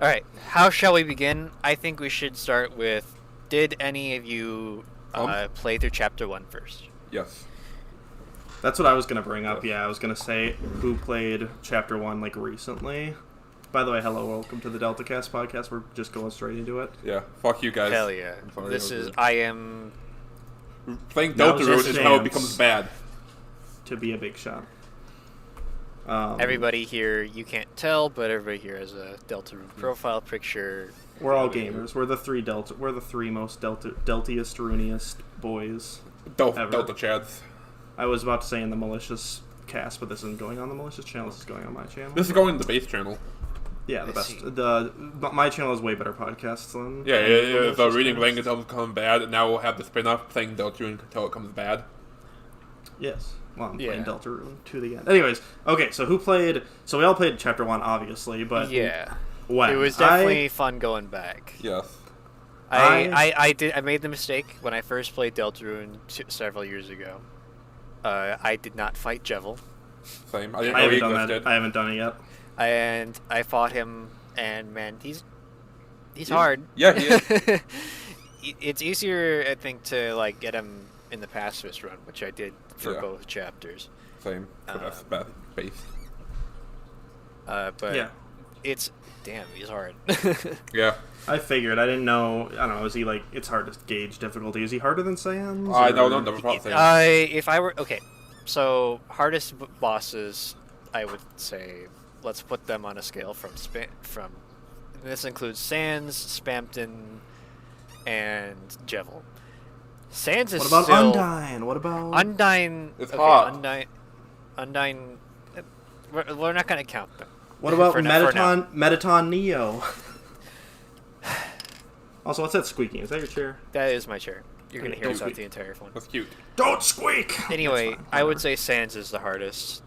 All right, how shall we begin? I think we should start with, did any of you play through Chapter 1 first? Yes. That's what I was going to bring up. Yeah, I was going to say who played Chapter 1 like recently. By the way, hello, welcome to the DeltaCast podcast. We're just going straight into it. Yeah. Fuck you guys. Hell yeah. I'm sorry, This I was is, rude. I am, Playing Now's Deltarune his is how it chance. becomes bad. To be a big shot. everybody here, you can't tell, but everybody here has a Deltarune profile picture. We're all gamers. We're the three most Deltiest, Runiest boys. Ever. Delta Chads. I was about to say in the malicious cast, but this isn't going on the malicious channel. This is going on my channel. This is going to the base channel. Yeah, the I best. see. But my channel is way better podcasts than. Yeah, than the reading Malicious language until it becomes bad, and now we'll have the spin-off playing Deltarune until it comes bad. Yes. Well, I'm Yeah. playing Deltarune to the end. Anyways, okay, so who played... So we all played Chapter 1, obviously, but... Yeah. When? It was definitely fun going back. Yes. I made the mistake when I first played Deltarune several years ago. I did not fight Jevil, Same. I didn't I know he haven't done that. existed. I haven't done it yet. and I fought him, and man, he's hard. Yeah, he is. It's easier, I think, to like get him in the pacifist run, which I did for Yeah. both chapters. Same. So that's bad base. But Yeah. it's damn, he's hard. Yeah. I figured. I didn't know... I don't know, is he like... It's hard to gauge difficulty. Is he harder than Sans? I don't or- know. Never fought Same. If I were okay, so hardest bosses, I would say let's put them on a scale from this includes Sans, Spamton, and Jevil. Sans is What about still Undyne? What about... Undyne. It's okay, hot. Undyne. We're not gonna count them. What about for now. Metaton Neo? Also, what's that squeaking? Is that your chair? That is my chair. You're gonna Okay, hear don't it throughout squeak. the entire phone. That's cute. Don't squeak! Anyway, That's fine. I would Whatever. say Sans is the hardest.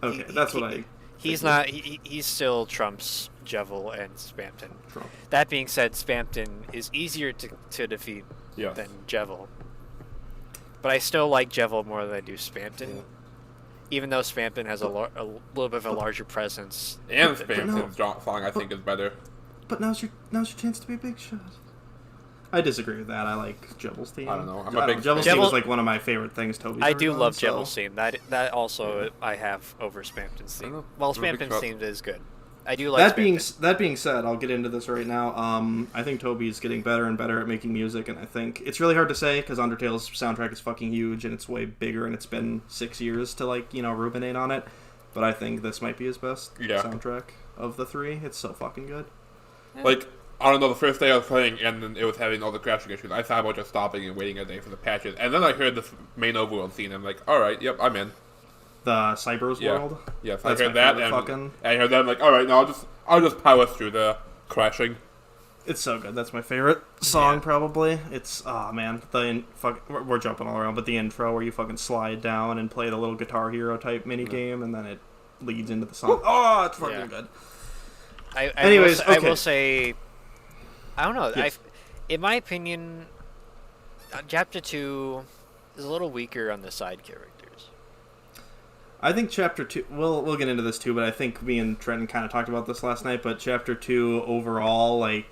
Okay, that's what I... He's figured. not. He's still trumps Jevil and Spamton. Trump. That being said, Spamton is easier to defeat Yeah. than Jevil. But I still like Jevil more than I do Spamton. Yeah. Even though Spamton has a little bit of a larger presence. And than no. Spamton's song, I think, is better. But now's your chance to be a big shot. I disagree with that. I like Jevil's theme. I don't know. I'm I a big Jevil's fan. theme is Jevil- like one of my favorite things Toby's I ever do done, love so- Jevil's theme. That also I have over Spamton's I theme. know. Well, You're a big Spamton's shot. theme is good. I do like Spamton. That being said, I'll get into this right now. I think Toby's getting better and better at making music, and I think it's really hard to say because Undertale's soundtrack is fucking huge and it's way bigger, and it's been 6 years to ruminate on it. But I think this might be his best soundtrack of the three. It's so fucking good. Like, I don't know, the first day I was playing and then it was having all the crashing issues, I thought about just stopping and waiting a day for the patches. And then I heard this main overworld scene, and I'm like, alright, yep, I'm in. The Cyber's Yeah. World. Yes, I That's heard my that, favorite and fucking- I heard that, I'm like, alright, no, I'll just power through the crashing. It's so good. That's my favorite song, Yeah. probably. It's man, we're jumping all around, but the intro where you fucking slide down and play the little Guitar Hero type mini game, and then it leads into the song. Oh, it's fucking Yeah. good. Anyways, I okay. will say, I don't know. Yes. In my opinion, Chapter 2 is a little weaker on the side characters. I think Chapter 2... We'll get into this too, but I think me and Trenton kind of talked about this last night, but Chapter 2 overall, I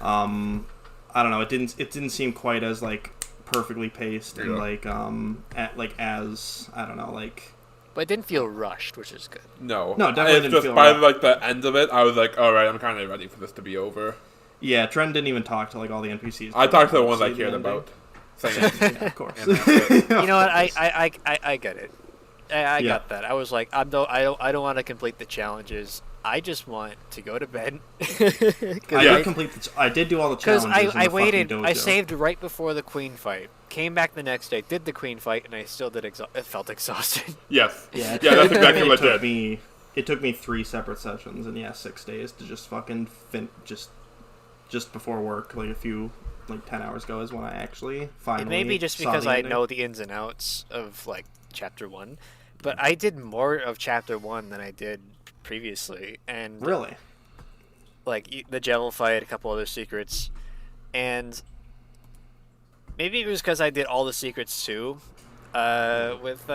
don't know, it didn't seem quite as, perfectly paced and, as, I don't know, But it didn't feel rushed, which is good. No. No, definitely It's didn't just feel by, right. the end of it, I was like, alright, I'm kind of ready for this to be over. Yeah, Trenton didn't even talk to, all the NPCs. I talked to the ones I See cared ending. about. Saying, Yeah, of course. And that's it. You know what? I get it. I Yeah. got that. I was like, I don't want to complete the challenges. I just want to go to bed. I did do all the Because challenges. I in the waited. fucking I dojo. saved right before the queen fight. Came back the next day, did the queen fight, and I still did. It felt exhausted. Yes. Yeah, That's exactly what I took did. It took me 3 separate sessions, and 6 days to just fucking just before work, a few 10 hours ago is when I actually finally. It may be just saw because the I ending. know the ins and outs of Chapter 1, but I did more of Chapter 1 than I did previously, and Really? the Jevil fight, a couple other secrets, and maybe it was because I did all the secrets too, with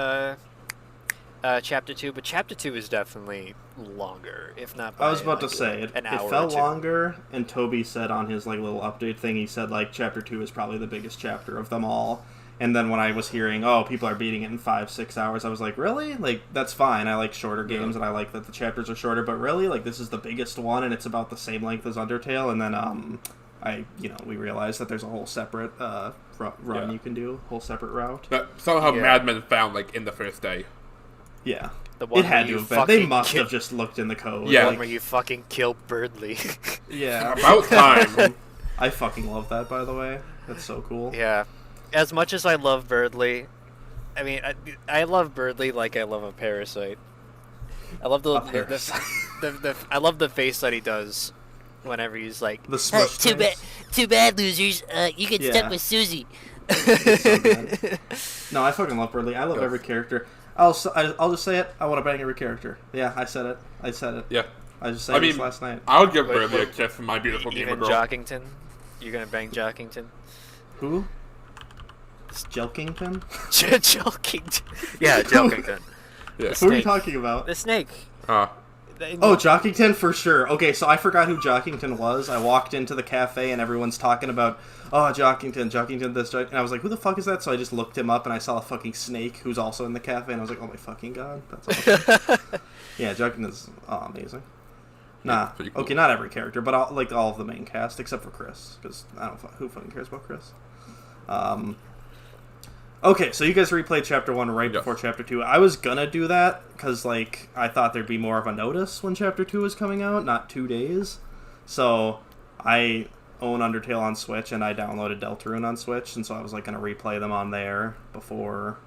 Chapter 2, but Chapter 2 is definitely longer, if not by I was about like, to say an it hour felt or two. longer, and Toby said on his like little update thing, he said like chapter 2 is probably the biggest chapter of them all. And then when I was hearing, oh, people are beating it in 5-6 hours, I was like, really? Like, that's fine. I like shorter games, and I like that the chapters are shorter. But really, like, this is the biggest one, and it's about the same length as Undertale. And then we realized that there's a whole separate run you can do, whole separate route. That somehow Yeah. Mad Men found like in the first day. Yeah. The one It had where to you have been. They fucking must ki- have just looked in the code. Yeah. one Like, where you fucking kill Birdley. yeah. About time. I fucking love that, by the way. That's so cool. Yeah. As much as I love Birdley, I mean, I love Birdley like I love a parasite. I love A parasite. I love the face that he does whenever he's like, The smush Too bad, face. too bad, losers. You get Yeah. stuck with Susie. So bad. No, I fucking love Birdley. I love Yeah. every character. I'll just say it. I want to bang every character. Yeah, I said it. Yeah. I just said I this mean, last night. I would give Wait, Birdley a wait. kiss from My Beautiful Gamer Even Girl. Jockington? You're gonna bang Jockington? Who? Jelkington? Jockington. Yeah, Jockington. Yeah. Who are you Snake. talking about? The snake. Uh, Oh, Jockington for sure. Okay, so I forgot who Jockington was. I walked into the cafe and everyone's talking about, oh, Jockington, this, and I was like, who the fuck is that? So I just looked him up and I saw a fucking snake who's also in the cafe, and I was like, oh my fucking god, that's awesome. Yeah, Jockington's amazing. Nah, pretty cool. okay, not every character, but all of the main cast except for Chris, because I don't who fucking cares about Chris. Okay, so you guys replayed Chapter 1 right Yeah. before Chapter 2. I was gonna do that, because, like, I thought there'd be more of a notice when Chapter 2 was coming out, not 2 days. So, I own Undertale on Switch, and I downloaded Deltarune on Switch, and so I was, like, gonna replay them on there before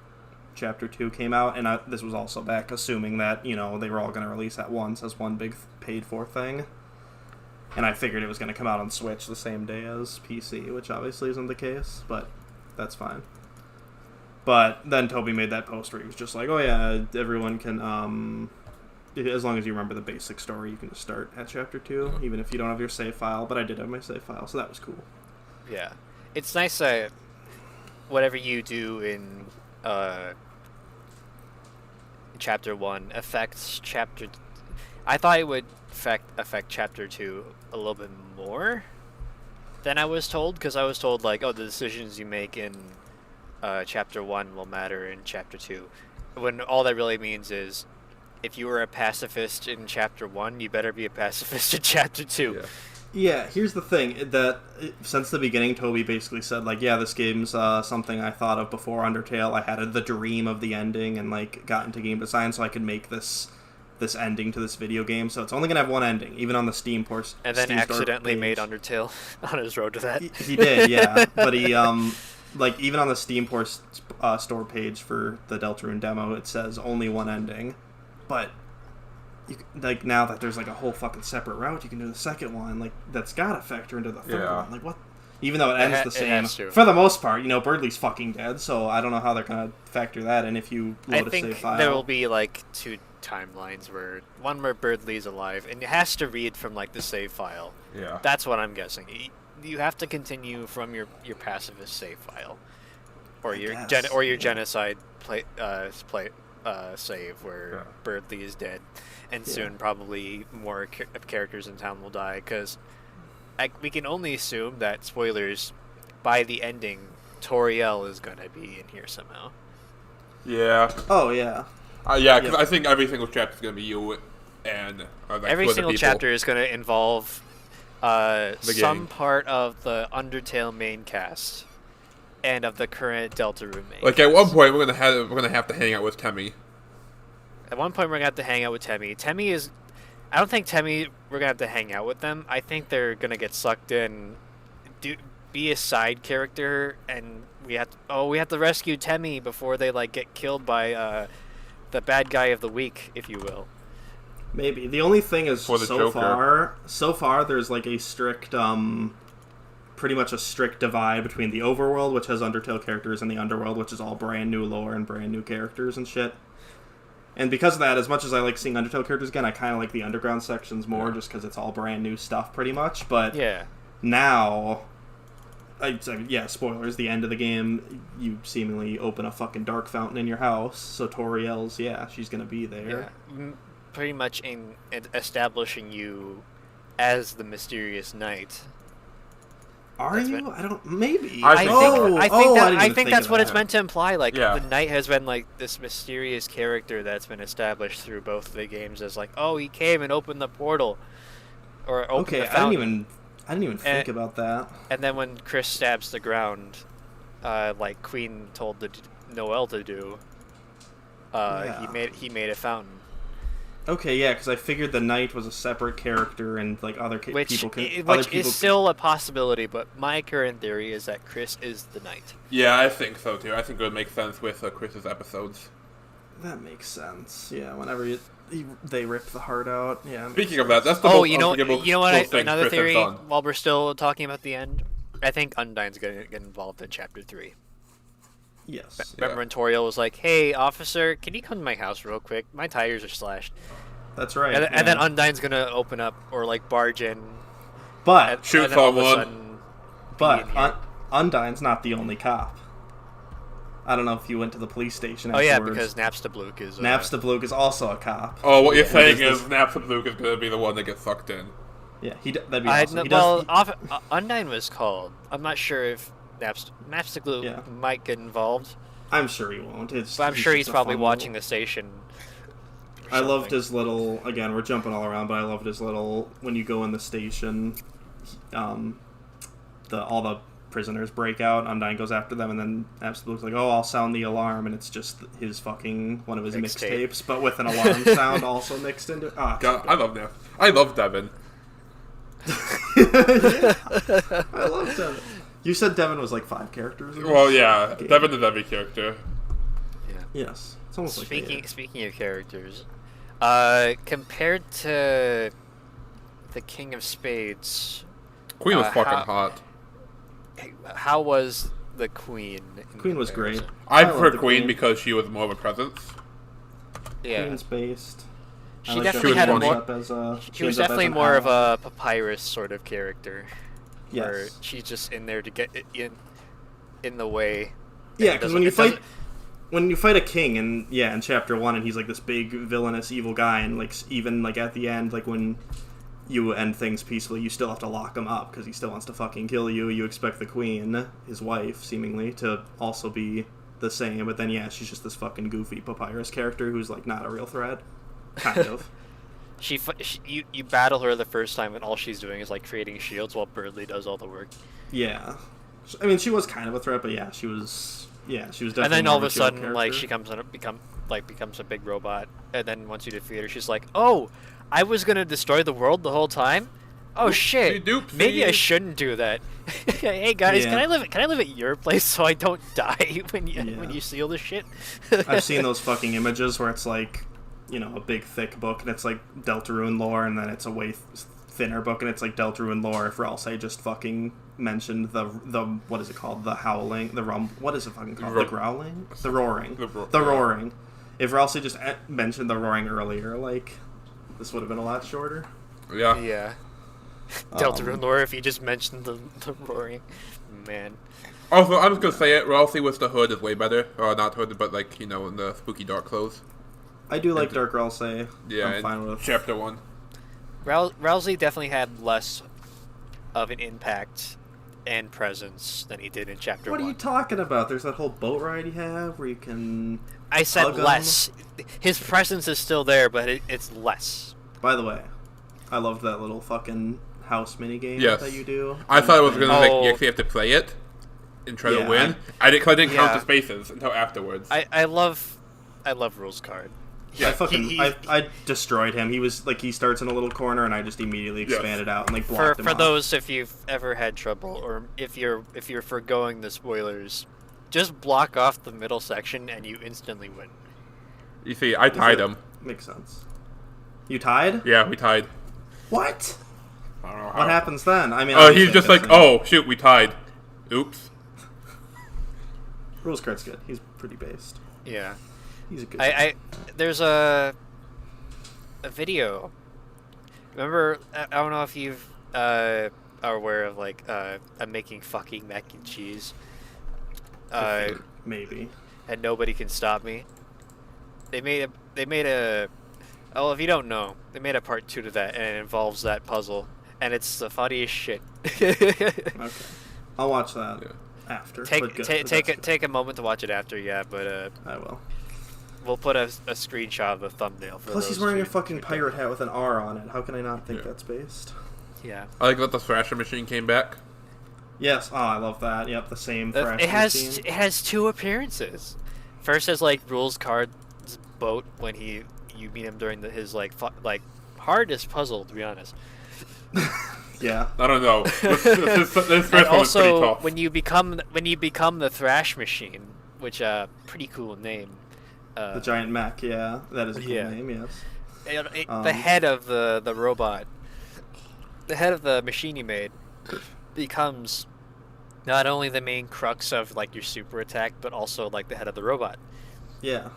Chapter 2 came out, and this was also back assuming that, you know, they were all gonna release at once as one big paid-for thing. And I figured it was gonna come out on Switch the same day as PC, which obviously isn't the case, but that's fine. But then Toby made that post where he was just like, oh yeah, everyone can, as long as you remember the basic story, you can just start at Chapter 2, even if you don't have your save file. But I did have my save file, so that was cool. Yeah. It's nice that whatever you do in Chapter 1 affects Chapter... I thought it would affect Chapter 2 a little bit more than I was told, because I was told, like, oh, the decisions you make in Chapter 1 will matter in Chapter 2. When all that really means is, if you were a pacifist in Chapter 1, you better be a pacifist in Chapter 2. yeah. Yeah, here's the thing, that since the beginning, Toby basically said, like, yeah, this game's something I thought of before Undertale. I had the dream of the ending and, like, got into game design so I could make this ending to this video game. So it's only going to have one ending, even on the Steam port. And then Steam store accidentally page. made Undertale on his road to that. He did, yeah. But he, like, even on the Steam store page for the Deltarune demo, it says only one ending. But, like, now that there's, like, a whole fucking separate route, you can do the second one. Like, that's gotta factor into the third Yeah. one. Like, what? Even though it ends the it same. has to. For the most part, you know, Birdley's fucking dead, so I don't know how they're gonna factor that in if you I load a save think file. there will be like two timelines where one where Birdley's alive and it has to read from like the save file. Yeah. That's what I'm guessing. You have to continue from your pacifist save file, or your guess, yeah. genocide save where Yeah. Birdley is dead, and Yeah. soon probably more characters in town will die because we can only assume that, spoilers, by the ending, Toriel is gonna be in here somehow. Yeah. Oh, yeah. Yeah, because Yep. I think every single chapter is going to be you and like, Every two other single people. chapter is going to involve some gang. part of the Undertale main cast and of the current Deltarune main Like at cast. one point, we're gonna have to hang out with Temmie. At one point, we're going to have to hang out with Temmie. I don't think we're going to have to hang out with them. I think they're going to get sucked in, be a side character, and we have to rescue Temmie before they like get killed by the bad guy of the week, if you will. Maybe. The only thing is, For the Joker. so far, there's like a strict, pretty much a strict divide between the overworld, which has Undertale characters, and the underworld, which is all brand new lore and brand new characters and shit. And because of that, as much as I like seeing Undertale characters again, I kind of like the underground sections more, just because it's all brand new stuff, pretty much. But Yeah. now, yeah, spoilers. The end of the game, you seemingly open a fucking dark fountain in your house. So Toriel's, yeah, she's gonna be there. Yeah, pretty much in establishing you as the mysterious knight. Are That's you? what- I don't. Maybe. I think so. I think that's what it's meant to imply. Like Yeah. the knight has been like this mysterious character that's been established through both of the games as like, oh, he came and opened the portal, or opened Okay, the I fountain. didn't even think about that. And then when Chris stabs the ground, like Queen told Noel to do, Yeah. he made a fountain. Okay, yeah, because I figured the knight was a separate character, and like other Which people can. which other people is still a possibility, but my current theory is that Chris is the knight. Yeah, I think so too. I think it would make sense with Chris's episodes. That makes sense. Yeah, whenever they rip the heart out. Yeah. it makes Speaking of that, that's the Oh, most unforgivable you know what? thing Another Chris has theory. done. While we're still talking about the end, I think Undyne's gonna get involved in Chapter 3. Yes. Yeah. Remember when Toriel was like, "Hey, officer, can you come to my house real quick? My tires are slashed." That's right. And then yeah. Undyne's gonna open up or like barge in. But Shoot and then all of a someone. sudden be but in here. Undyne's not the only cop. I don't know if you went to the police station. Oh yeah, afterwards. because Napstablook is. Napstablook is also a cop. Oh, what you're Yeah, saying he does is this- Napstablook is going to be the one that gets sucked in. Yeah, that'd be awesome. He well, does, Undyne was called. I'm not sure if Napstablook Yeah. might get involved, I'm sure he won't. but I'm sure he's just a probably fun watching little- the station. or I loved something. his little. Again, we're jumping all around, but I loved his little. When you go in the station, all the prisoners break out. Undyne goes after them, and then Absolute's like, "Oh, I'll sound the alarm," and it's just his fucking one of his Mixtape. mixtapes, but with an alarm sound also mixed into it. Ah, God, I love Nap. I love Devin. I love Devin. You said Devin was like 5 characters. in Well, this yeah, game. Devin is every character. Yeah. Yes, it's almost like Speaking of characters, compared to the King of Spades, Queen was fucking how- hot. how was the Queen? in Queen was great. comparison? I love prefer the Queen Queen. because she was more of a presence. Yeah, Queen's based. she I like definitely that had a funny. more. ends up as a- She was ends up as definitely an more of ally. a papyrus sort of character. Where Yes. she's just in there to get it in the way. Yeah, It because doesn't- when you it doesn't- fight, when you fight a king, and yeah, in chapter 1, and he's like this big villainous evil guy, and like even like at the end, like when you end things peacefully, you still have to lock him up because he still wants to fucking kill you. You expect the queen, his wife, seemingly to also be the same, but then yeah, she's just this fucking goofy papyrus character who's like not a real threat, kind of. you battle her the first time, and all she's doing is like creating shields while Birdley does all the work. Yeah, I mean she was kind of a threat, but yeah, she was definitely. And then more all of a shield sudden, like character. becomes a big robot. And then once you defeat her, she's like, "Oh, I was gonna destroy the world the whole time. Oh shit! doopsie. Maybe I shouldn't do that." Hey guys, Yeah. can I live at your place so I don't die when Yeah. you seal the shit? I've seen those fucking images where it's like, a big thick book, and it's like Deltarune lore, and then it's a way thinner book, and it's like Deltarune lore. If Ralsei just fucking mentioned the what is it called? The howling, what is it fucking called? The growling, the roaring, the roaring. If Ralsei just mentioned the roaring earlier, like this would have been a lot shorter. Yeah. Yeah. Deltarune lore. If you just mentioned the roaring, man. Also, I'm just gonna say it. Ralphie with the hood is way better. Or not hood, but like in the spooky dark clothes. I do like Dark Ralsei. Yeah. I'm in fine with. chapter 1. Rousey definitely had less of an impact and presence than he did in Chapter What are 1. you talking about? There's that whole boat ride you have where you can. I said hug 'em? less. His presence is still there, but it's less. By the way, I loved that little fucking house minigame Yes. that you do. I thought it was gonna Oh. you actually have to play it and try Yeah, to win. I didn't count Yeah. the spaces until afterwards. I love Rules Card. I fucking he- I destroyed him. He was like he starts in a little corner and I just immediately Yes. expanded out and like For blocked him off. those, if you've ever had trouble, or if you're foregoing the spoilers, just block off the middle section and you instantly win. You see, I tied him. Makes sense. You tied? Yeah, we tied. What? I don't know how. What happens then? I mean, Oh, obviously he's just I'm like, guessing- oh shoot, we tied. Oops. Rules card's good. He's pretty based. Yeah. He's a good. I there's a video. Remember, I don't know if you've are aware of like I'm making fucking mac and cheese, Maybe. and nobody can stop me. They made a oh, if you don't know, they made a part 2 to that, and it involves that puzzle, and it's the funniest shit. Okay. I'll watch that Yeah. after. Take but good. take a moment to watch it after, yeah, but I will. we'll put a screenshot of the thumbnail for Plus, he's those wearing a who- fucking who don't pirate know. hat with an R on it. How can I not think Yeah. that's based? Yeah. I like that the thrasher machine came back. Yes. Oh, I love that. Yep, the same thrash It machine. has 2 appearances. First as like Rules Card's boat when you meet him during his like hardest puzzle, to be honest. Yeah. I don't know. This first And one was pretty also tough. when you become the Thrash Machine, which pretty cool name. The giant mech. Yeah, that is a cool Yeah. name. Yes. The head of the robot, the head of the machine you made, becomes not only the main crux of like your super attack, but also like the head of the robot. Yeah.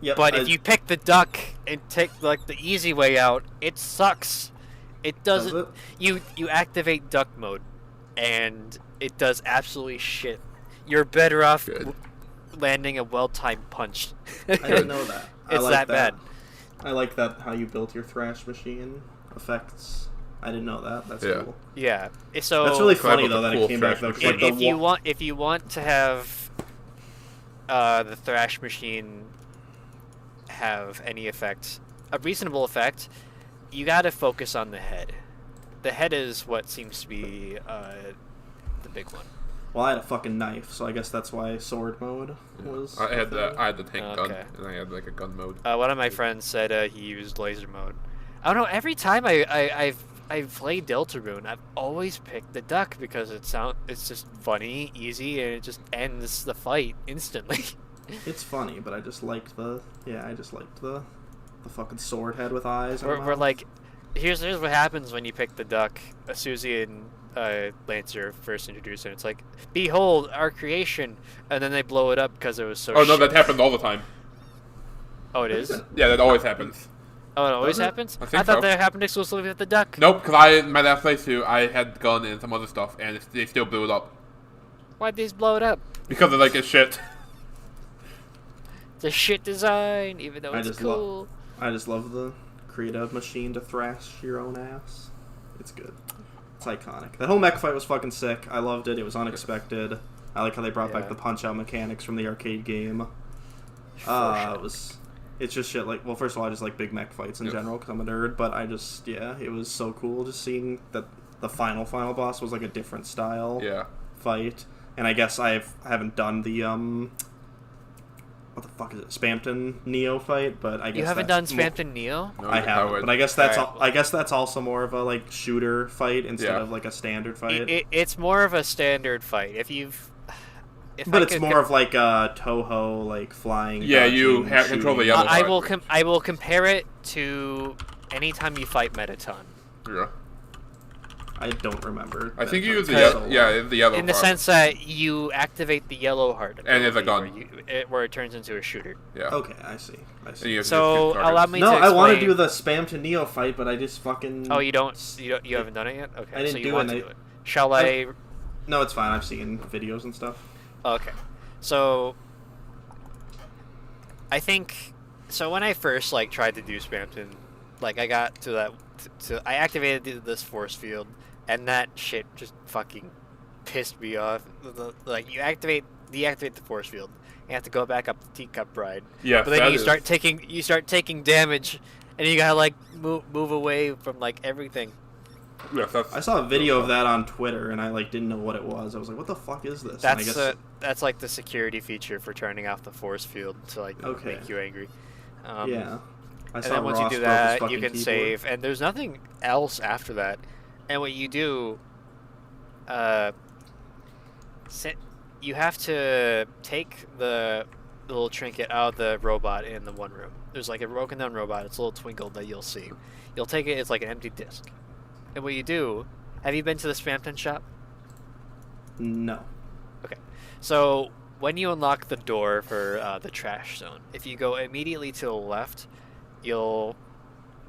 Yep. But if you pick the duck and take like the easy way out, it sucks. It doesn't. Does it? You activate duck mode, and it does absolutely shit. You're better off Good. landing a well-timed punch. I didn't know that. I It's like that bad. I like that how you built your thrash machine effects. I didn't know that. That's Yeah. cool. Yeah. So That's really Glad funny with the though that cool it came back thrash though. 'cause, machine. like, the if you want to have the Thrash Machine have any effect, a reasonable effect, you got to focus on the head. The head is what seems to be the big one. Well, I had a fucking knife, so I guess that's why sword mode was. I had a the thing. tank gun, Okay. and I had like a gun mode. One of my friends said he used laser mode. I don't know. Every time I've played Deltarune, I've always picked the duck because it's just funny, easy, and it just ends the fight instantly. It's funny, but I just liked the fucking sword head with eyes. and a We're mouth. like, here's what happens when you pick the duck. Susie and Lancer first introduced it. It's like, behold our creation, and then they blow it up because it was so. Oh no, shit. that happens all the time. Oh, it is. Yeah, that always happens. Oh, it always Does it? happens. I think thought so. that happened exclusively with the duck. Nope, because my last playthrough, I had the gun and some other stuff, and they still blew it up Why'd these blow it up? because of like it's shit. It's a shit design, even though I it's just cool. I just love the creative machine to thrash your own ass. It's good. It's iconic. That whole mech fight was fucking sick. I loved it. It was unexpected. I like how they brought back Yeah. the punch out mechanics from the arcade game. sure. It's just shit. Like, well, first of all, I just like big mech fights in Yeah. general because I'm a nerd. But it was so cool just seeing that the final boss was like a different style Yeah. fight. And I guess I haven't done the what the fuck is it, Spampton Neo fight, but I guess You haven't done that's mo- Spampton Neo? No, I you're haven't, coward. but I guess that's Alright. I guess that's also more of a like shooter fight instead Yeah. of like a standard fight. It's more of a standard fight. If but it's more of like a Toho like flying. Yeah, you dodging, control the shooting. yellow I will compare it to anytime you fight Metaton. Yeah. I don't remember. I that think you fight. use the So yellow. long. Yeah, it's the yellow In the part. sense that you activate the yellow heart And it's a ability gun. where it turns into a shooter. Yeah. Okay, I see. And you have to So just shoot targets. allow me No, to I want to explain- do the spam to Neo fight, but I just fucking. Oh, you haven't done it yet? Okay, I didn't so you do want it, to do it. Shall I? No, it's fine. I've seen videos and stuff. Okay, so I think so. When I first like tried to do Spampton, like I got to that, I activated this force field, and that shit just fucking pissed me off. Like you deactivate the force field, you have to go back up the teacup ride. Yeah, But then that you is- start taking damage, and you gotta like move away from like everything. Yes, that's, I saw a video of that on Twitter, and I like didn't know what it was. I was like, "What the fuck is this?" And I guess That's like the security feature for turning off the force field to like Okay. make you angry. yeah. I And saw then once you Ross do broke his that, you fucking can keyboard. save, and there's nothing else after that. And what you do, you have to take the little trinket out of the robot in the one room. There's like a broken down robot. It's a little twinkle that you'll see. You'll take it. It's like an empty disc. And what you do, have you been to the Spampton shop? No. Okay. So when you unlock the door for the trash zone, if you go immediately to the left, you'll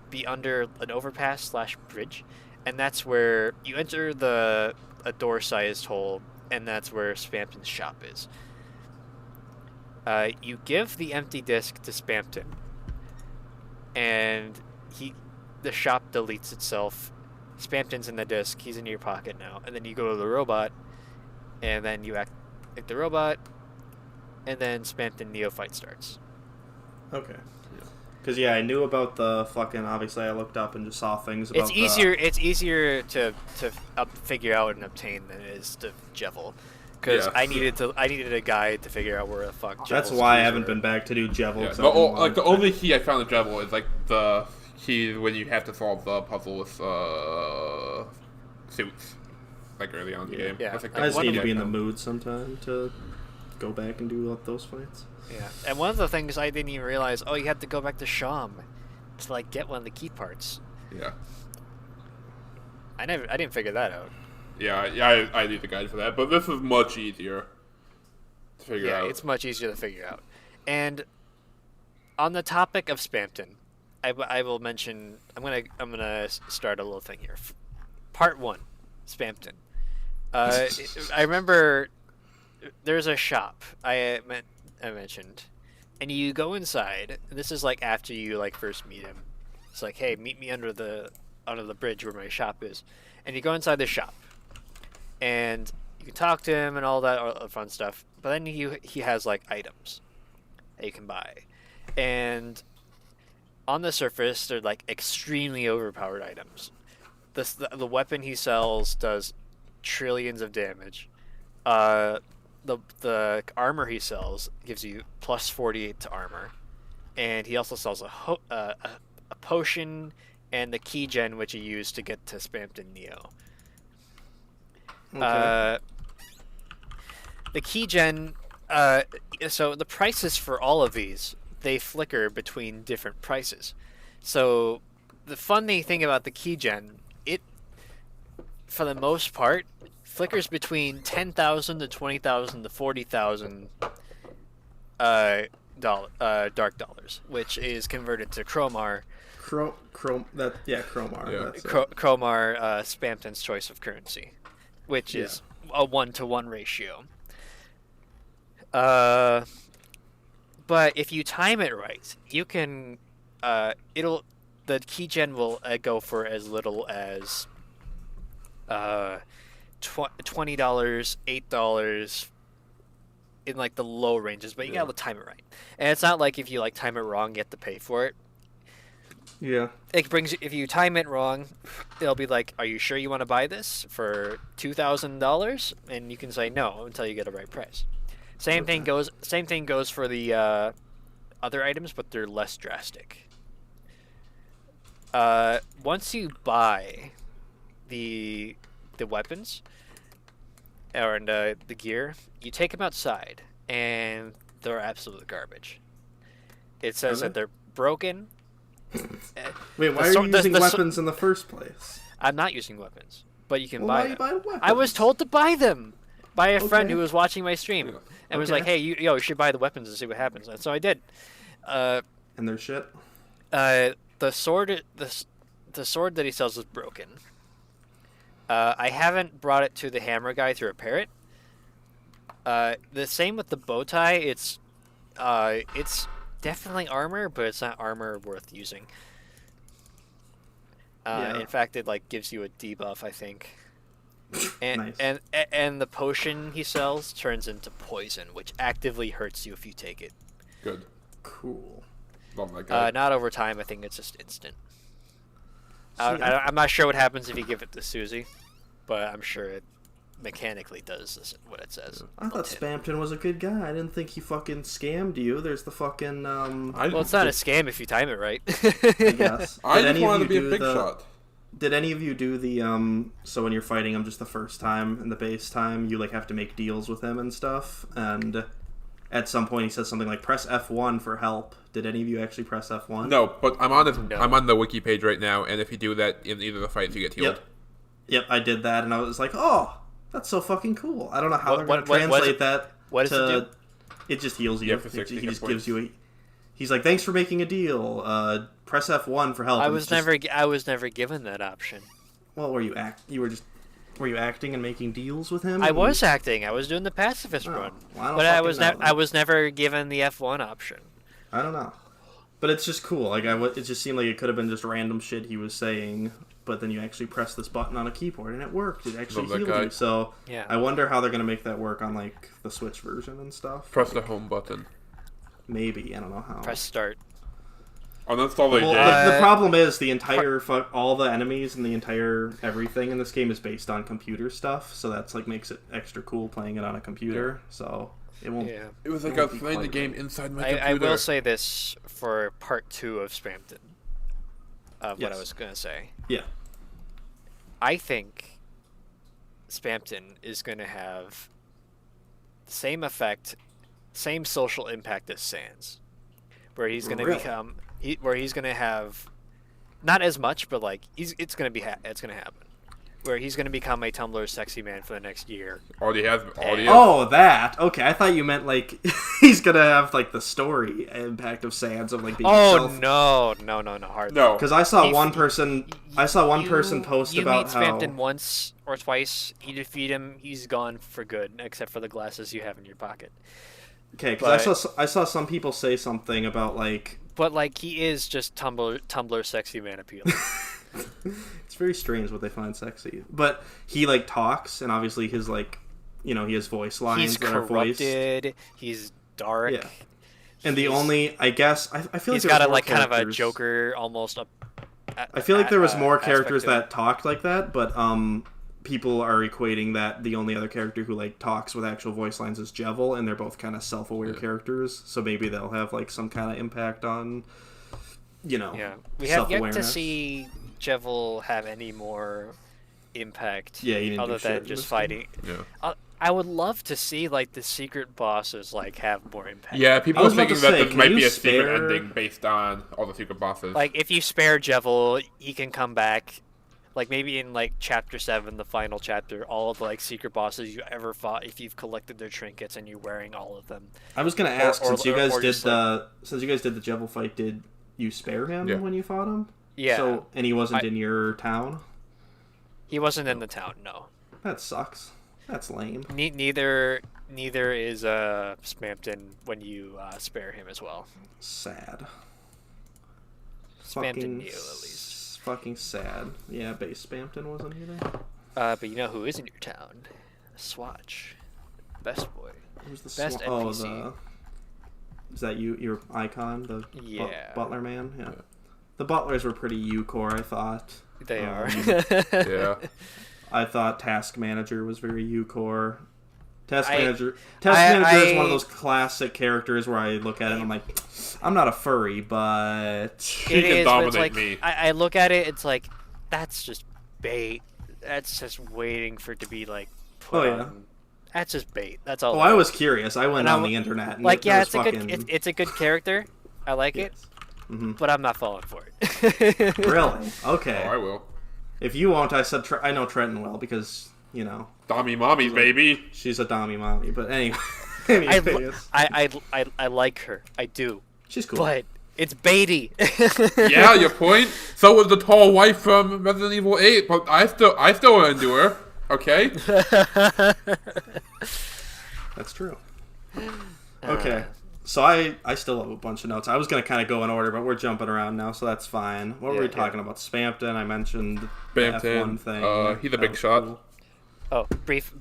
be under an overpass / bridge, and that's where you enter a door-sized hole, and that's where Spamton's shop is. You give the empty disc to Spamton, and the shop deletes itself. Spamton's in the disc. He's in your pocket now, and then you go to the robot, and then you act like the robot, and then Spamton Neophyte starts. Okay. Because I knew about the fucking. Obviously, I looked up and just saw things about. It's easier to figure out and obtain than it is to Jevil, because Yeah. I needed a guide to figure out where the fuck. That's Jevil's why I keys haven't were. been back to do Jevil. Yeah. 'cause The, I didn't like the want- only key I found in Jevil is like the key when you have to solve the puzzle with suits, like early on in the game. Yeah. That's, like, I just one need of to the- be in the mood sometime to go back and do those fights. Yeah, and one of the things I didn't even realize. Oh, you had to go back to Sham to like get one of the key parts. Yeah. I didn't figure that out. Yeah, I need the guide for that, but this is much easier to figure out. Yeah, it's much easier to figure out. And on the topic of Spamton, I will mention. I'm gonna start a little thing here. Part 1, Spamton. I remember there's a shop I mentioned, and you go inside. And this is like after you like first meet him. It's like, hey, meet me under the bridge where my shop is, and you go inside the shop, and you can talk to him and all that fun stuff. But then he has like items that you can buy, and on the surface they're like extremely overpowered items. The weapon he sells does trillions of damage. The armor he sells gives you plus 48 to armor, and he also sells a potion and the key gen which you use to get to Spamton Neo. Okay. The key gen. So the prices for all of these, they flicker between different prices. So the funny thing about the key gen, it, for the most part, flickers between 10,000 to 20,000 to 40,000 dark dollars, which is converted to Chromar. Chromar. Yeah. That's it. Chromar, Spamton's choice of currency, which is a 1-to-1 ratio. But if you time it right, you can. The key gen will go for as little as $20, $8 in like the low ranges, but you gotta time it right. And it's not like if you like time it wrong, you have to pay for it. Yeah. It brings if you time it wrong, it'll be like, "Are you sure you want to buy this for $2,000?" And you can say no until you get a right price. Same thing goes for the other items, but they're less drastic. Once you buy the weapons and the gear, you take them outside, and they're absolute garbage. It says that they're broken. Wait, why The are sword- you the- using the weapons in the first place? I'm not using weapons, but you can Well, buy why them. you buy weapons? I was told to buy them by a friend Okay. who was watching my stream, and was Okay. like, "Hey, you should buy the weapons and see what happens." And so I did. And they're shit. The sword that he sells is broken. I haven't brought it to the hammer guy to repair it. The same with the bow tie. It's definitely armor, but it's not armor worth using. Yeah. In fact, it like gives you a debuff, I think. And Nice. and the potion he sells turns into poison, which actively hurts you if you take it. Good. Cool. Love that guy. Not over time. I think it's just instant. See, I- I'm not sure what happens if you give it to Susie, but I'm sure it mechanically does what it says. I thought Spamton was a good guy. I didn't think he fucking scammed you. There's the fucking Well, it's not a scam if you time it right. I guess. I Did just any of wanted to you be a do big the- shot. Did any of you do the so when you're fighting him just the first time and the base time, you like have to make deals with him and stuff, and at some point he says something like press F1 for help. Did any of you actually press F1? No, but I'm on No. I'm on the wiki page right now, and if you do that in either of the fights, you get healed. Yep, I did that, and I was like, oh, that's so fucking cool. I don't know how What- they're what- going to what- translate that. what does it do? It just heals you. Yeah, for 60 he hit just points. gives you. He's like, thanks for making a deal. Press F1 for help. I And was it's just- never given that option. Well, were you were you acting and making deals with him? I was acting. I was doing the pacifist Oh, run, well, I don't but I fucking was know, I then. was never given the F1 option. I don't know. But it's just cool. Like it just seemed like it could have been just random shit he was saying, but then you actually press this button on a keyboard and it worked. It actually Love that healed guy. you. So Yeah. I wonder how they're gonna make that work on like the Switch version and stuff. Press the home button. Maybe, I don't know how. Press start. Oh, that's all they Well, did. the problem is the entire all the enemies and the entire everything in this game is based on computer stuff, so that's like makes it extra cool playing it on a computer. So it won't. Yeah. It was like it I won't was be playing the quite game right. inside my I computer. will say this for part 2 of Spamton. Of what I Yes. was gonna say. Yeah. I think Spamton is gonna have the same effect, same social impact as Sans, where he's gonna Really? become, where he's gonna have, not as much, but like it's gonna happen, where he's gonna become a Tumblr sexy man for the next year. Already has. Oh, that. Okay, I thought you meant like he's gonna have like the story impact of Sans of like being Oh himself. no, hard. No. Because I saw He- one person. I saw one person post you about meet how. Spamton once or twice. You defeat him, he's gone for good, except for the glasses you have in your pocket. Okay, because but- I saw some people say something about like But like he is just Tumblr sexy man appeal. it's very strange what they find sexy, but he like talks and obviously his like he has voice lines He's that are voiced. corrupted. He's dark. Yeah. And the he's- only I guess I feel like he's there got was a more like kind of a characters. Joker almost. I feel like there was more aspect characters to him. that talked like that, but people are equating that the only other character who like talks with actual voice lines is Jevil, and they're both kind of self-aware characters, so maybe they'll have like some kind of impact on Yeah, we have yet to self-awareness. see Jevil have any more impact. Yeah, he didn't other do shit than in just this fighting. Yeah. I would love to see like the secret bosses like have more impact. Yeah, people I are was about thinking to that say, this can might you be a secret spare- ending based on all the secret bosses. Like if you spare Jevil, he can come back. Like maybe in like chapter 7, the final chapter, all of the like secret bosses you ever fought, if you've collected their trinkets and you're wearing all of them. I was gonna ask, since you guys did just, the Jevil fight, did you spare him Yeah. when you fought him? Yeah. So and he wasn't in your town. He wasn't in the town, no. That sucks. That's lame. Neither is Spamton when you spare him as well. Sad. Spamton knew at least. Fucking sad. Yeah, base Spamton wasn't either. But you know who is in your town? Swatch. Best boy. Who's the Best NPC. Is that your icon, the Yeah. butler man? Yeah. The butlers were pretty U-core, I thought. They are. yeah. I thought Task Manager was very U-core. Task I- Manager is one of I- those classic characters where I look at it and I'm like, I'm not a furry, but She It can is, but it's dominate like me. I look at it, it's like that's just bait. That's just waiting for it to be like put Oh, yeah. on. That's just bait. That's all. oh, it I is. was curious. I went And on I'm- the internet and like there yeah, was it's a fucking... good it's a good character. I like it, Mhm. but I'm not falling for it. Really? Okay. Oh, I will. If you won't, I said I know Trenton well because Dommy mommy, baby. she's a dommy mommy. But anyway, I, anyways, I like her. I do, she's cool. but it's baity. Yeah, your point. So was the tall wife from Resident Evil 8, but I still want to do her. Okay. That's true. Okay. So I still have a bunch of notes. I was going to kind of go in order, but we're jumping around now, so that's fine. What were we Yeah, talking about? Spamton, I mentioned the Spamton, F1 thing. he's a That big was shot. cool. Oh, brief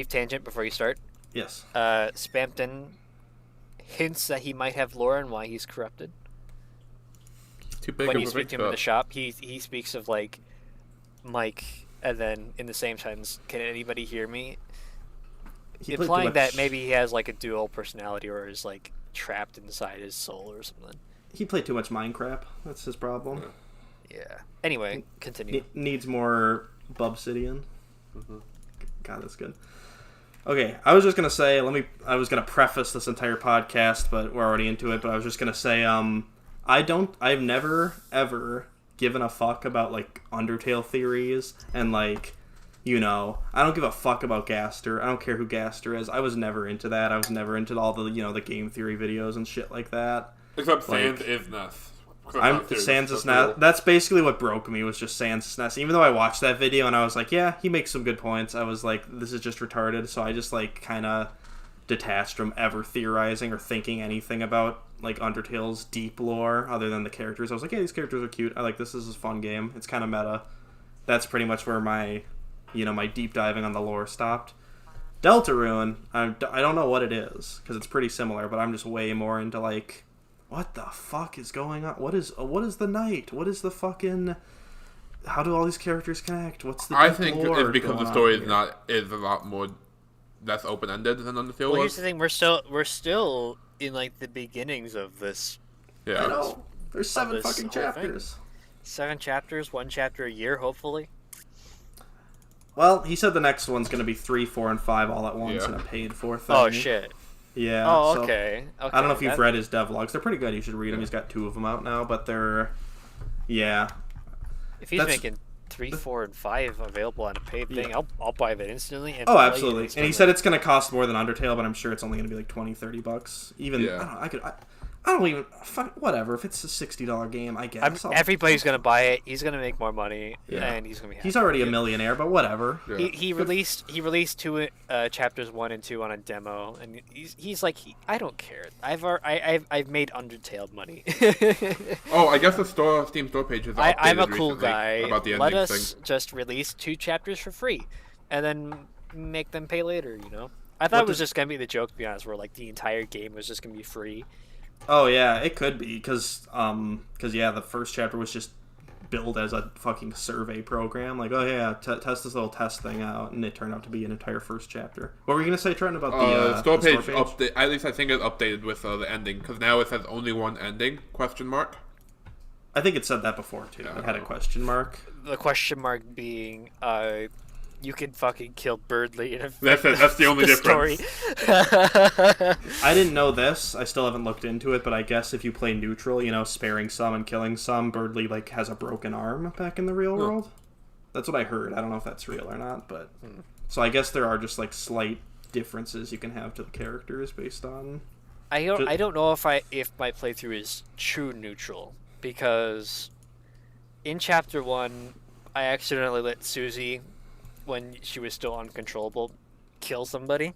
tangent before you start. Yes. Spamton hints that he might have lore and why he's corrupted. Too big When of you a speak big to him in the shot. shop, he speaks of like Mike, and then in the same sentence, can anybody hear me? He played too Implying that much- maybe he has like a dual personality or is like trapped inside his soul or something. He played too much Minecraft. That's his problem. Yeah. Anyway, continue. Needs more Bubsidian. God, that's good. Okay, I was just gonna say, I was gonna preface this entire podcast, but we're already into it. But I was just gonna say, I've never ever given a fuck about like Undertale theories and like, I don't give a fuck about Gaster. I don't care who Gaster is. I was never into that. I was never into all the the game theory videos and shit like that. Except Like- Sans is Ness. Sans' nest. That's basically what broke me, was just Sans' nest. Even though I watched that video and I was like, yeah, he makes some good points, I was like, this is just retarded. So I just like kind of detached from ever theorizing or thinking anything about like Undertale's deep lore other than the characters. I was like, yeah, these characters are cute. I like this. This is a fun game. It's kind of meta. That's pretty much where my deep diving on the lore stopped. Deltarune, I don't know what it is because it's pretty similar, but I'm just way more into like, what the fuck is going on? What is the night? What is the fucking? How do all these characters connect? What's the? I think lore it's because going the story on is a lot more less open ended than Undertale Well, here's was. the thing: we're still in like the beginnings of this. here. Yeah. I know. There's 7 this fucking whole chapters. 7 chapters, 1 chapter a year, hopefully. Well, he said the next one's gonna be 3, 4, and 5 all at once Yeah. in a paid for thing. Oh shit! Yeah. Oh, so- okay. I don't know if you've that- read his devlogs. They're pretty good. You should read them. He's got 2 of them out now, but they're, yeah. If he's that's- making 3, 4, and 5 available on a paid thing, Yeah. I'll buy that instantly. And Oh, play it absolutely. And he instantly. said it's going to cost more than Undertale, but I'm sure it's only going to be like $20-$30. Even Yeah. I don't even fuck whatever. If it's a $60 game, I guess. Everybody's gonna buy it. He's gonna make more money, Yeah. and he's gonna be happy. He's already a millionaire, but whatever. Yeah. He released 2 chapters 1 and 2 on a demo, and he's like, I don't care. I've made Undertale money. Oh, I guess the Steam store page is updated I'm a cool recently guy. about the Let ending us thing. just release 2 chapters for free, and then make them pay later. I thought it was just gonna be the joke, to be honest, where like the entire game was just gonna be free. Oh yeah, it could be because yeah, the first chapter was just billed as a fucking survey program. Like, oh yeah, test this little test thing out, and it turned out to be an entire first chapter. What were you gonna say, Trent, about the Store the page update. At least I think it's updated with the ending because now it says only one ending ? I think it said that before too. Yeah, It had a I know. question mark. The question mark being, you can fucking kill Birdly in a That's the only difference. story. I didn't know this. I still haven't looked into it, but I guess if you play neutral, sparing some and killing some, Birdly like has a broken arm back in the real world. That's what I heard. I don't know if that's real or not, but so I guess there are just like slight differences you can have to the characters based on. I don't know if my playthrough is true neutral, because in chapter 1 I accidentally let Susie, when she was still uncontrollable, kill somebody.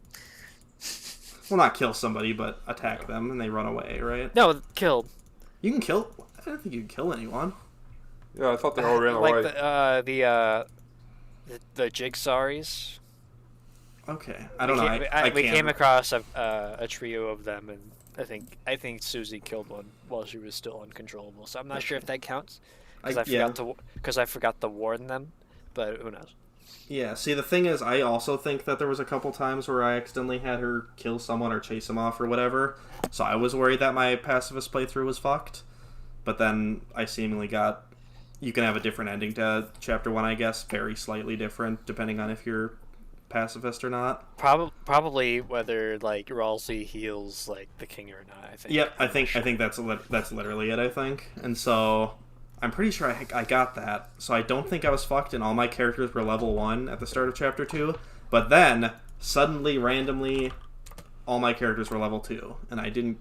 Well, not kill somebody, but attack them and they run away, right? No, killed. You can kill. I don't think you can kill anyone. Yeah, I thought they all ran Like away. the Jigsawries. Okay, I don't know. We can't- came across a trio of them, and I think Susie killed one while she was still uncontrollable. So I'm not sure if that counts, because I forgot to warn them, but who knows. Yeah, see, the thing is, I also think that there was a couple times where I accidentally had her kill someone or chase them off or whatever, so I was worried that my pacifist playthrough was fucked. But then I seemingly got... You can have a different ending to Chapter 1, I guess, very slightly different, depending on if you're pacifist or not. Probably whether, like, Ralsei heals, like, the king or not, I think. Yep, I think that's literally it, I think. And so... I'm pretty sure I got that, so I don't think I was fucked, and all my characters were level 1 at the start of Chapter 2, but then, suddenly, randomly, all my characters were level 2, and I didn't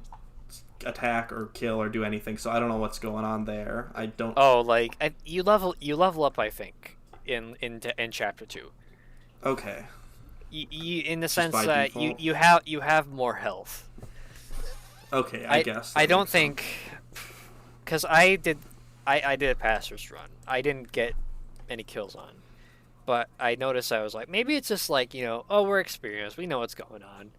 attack or kill or do anything, so I don't know what's going on there. I don't... Oh, like, you level up, I think, in Chapter 2. Okay. You in the Just sense by that default? you have more health. Okay, I guess. I that don't makes think... Because I did a passer's run. I didn't get any kills on. But I noticed I was like, maybe it's just like, we're experienced. We know what's going on.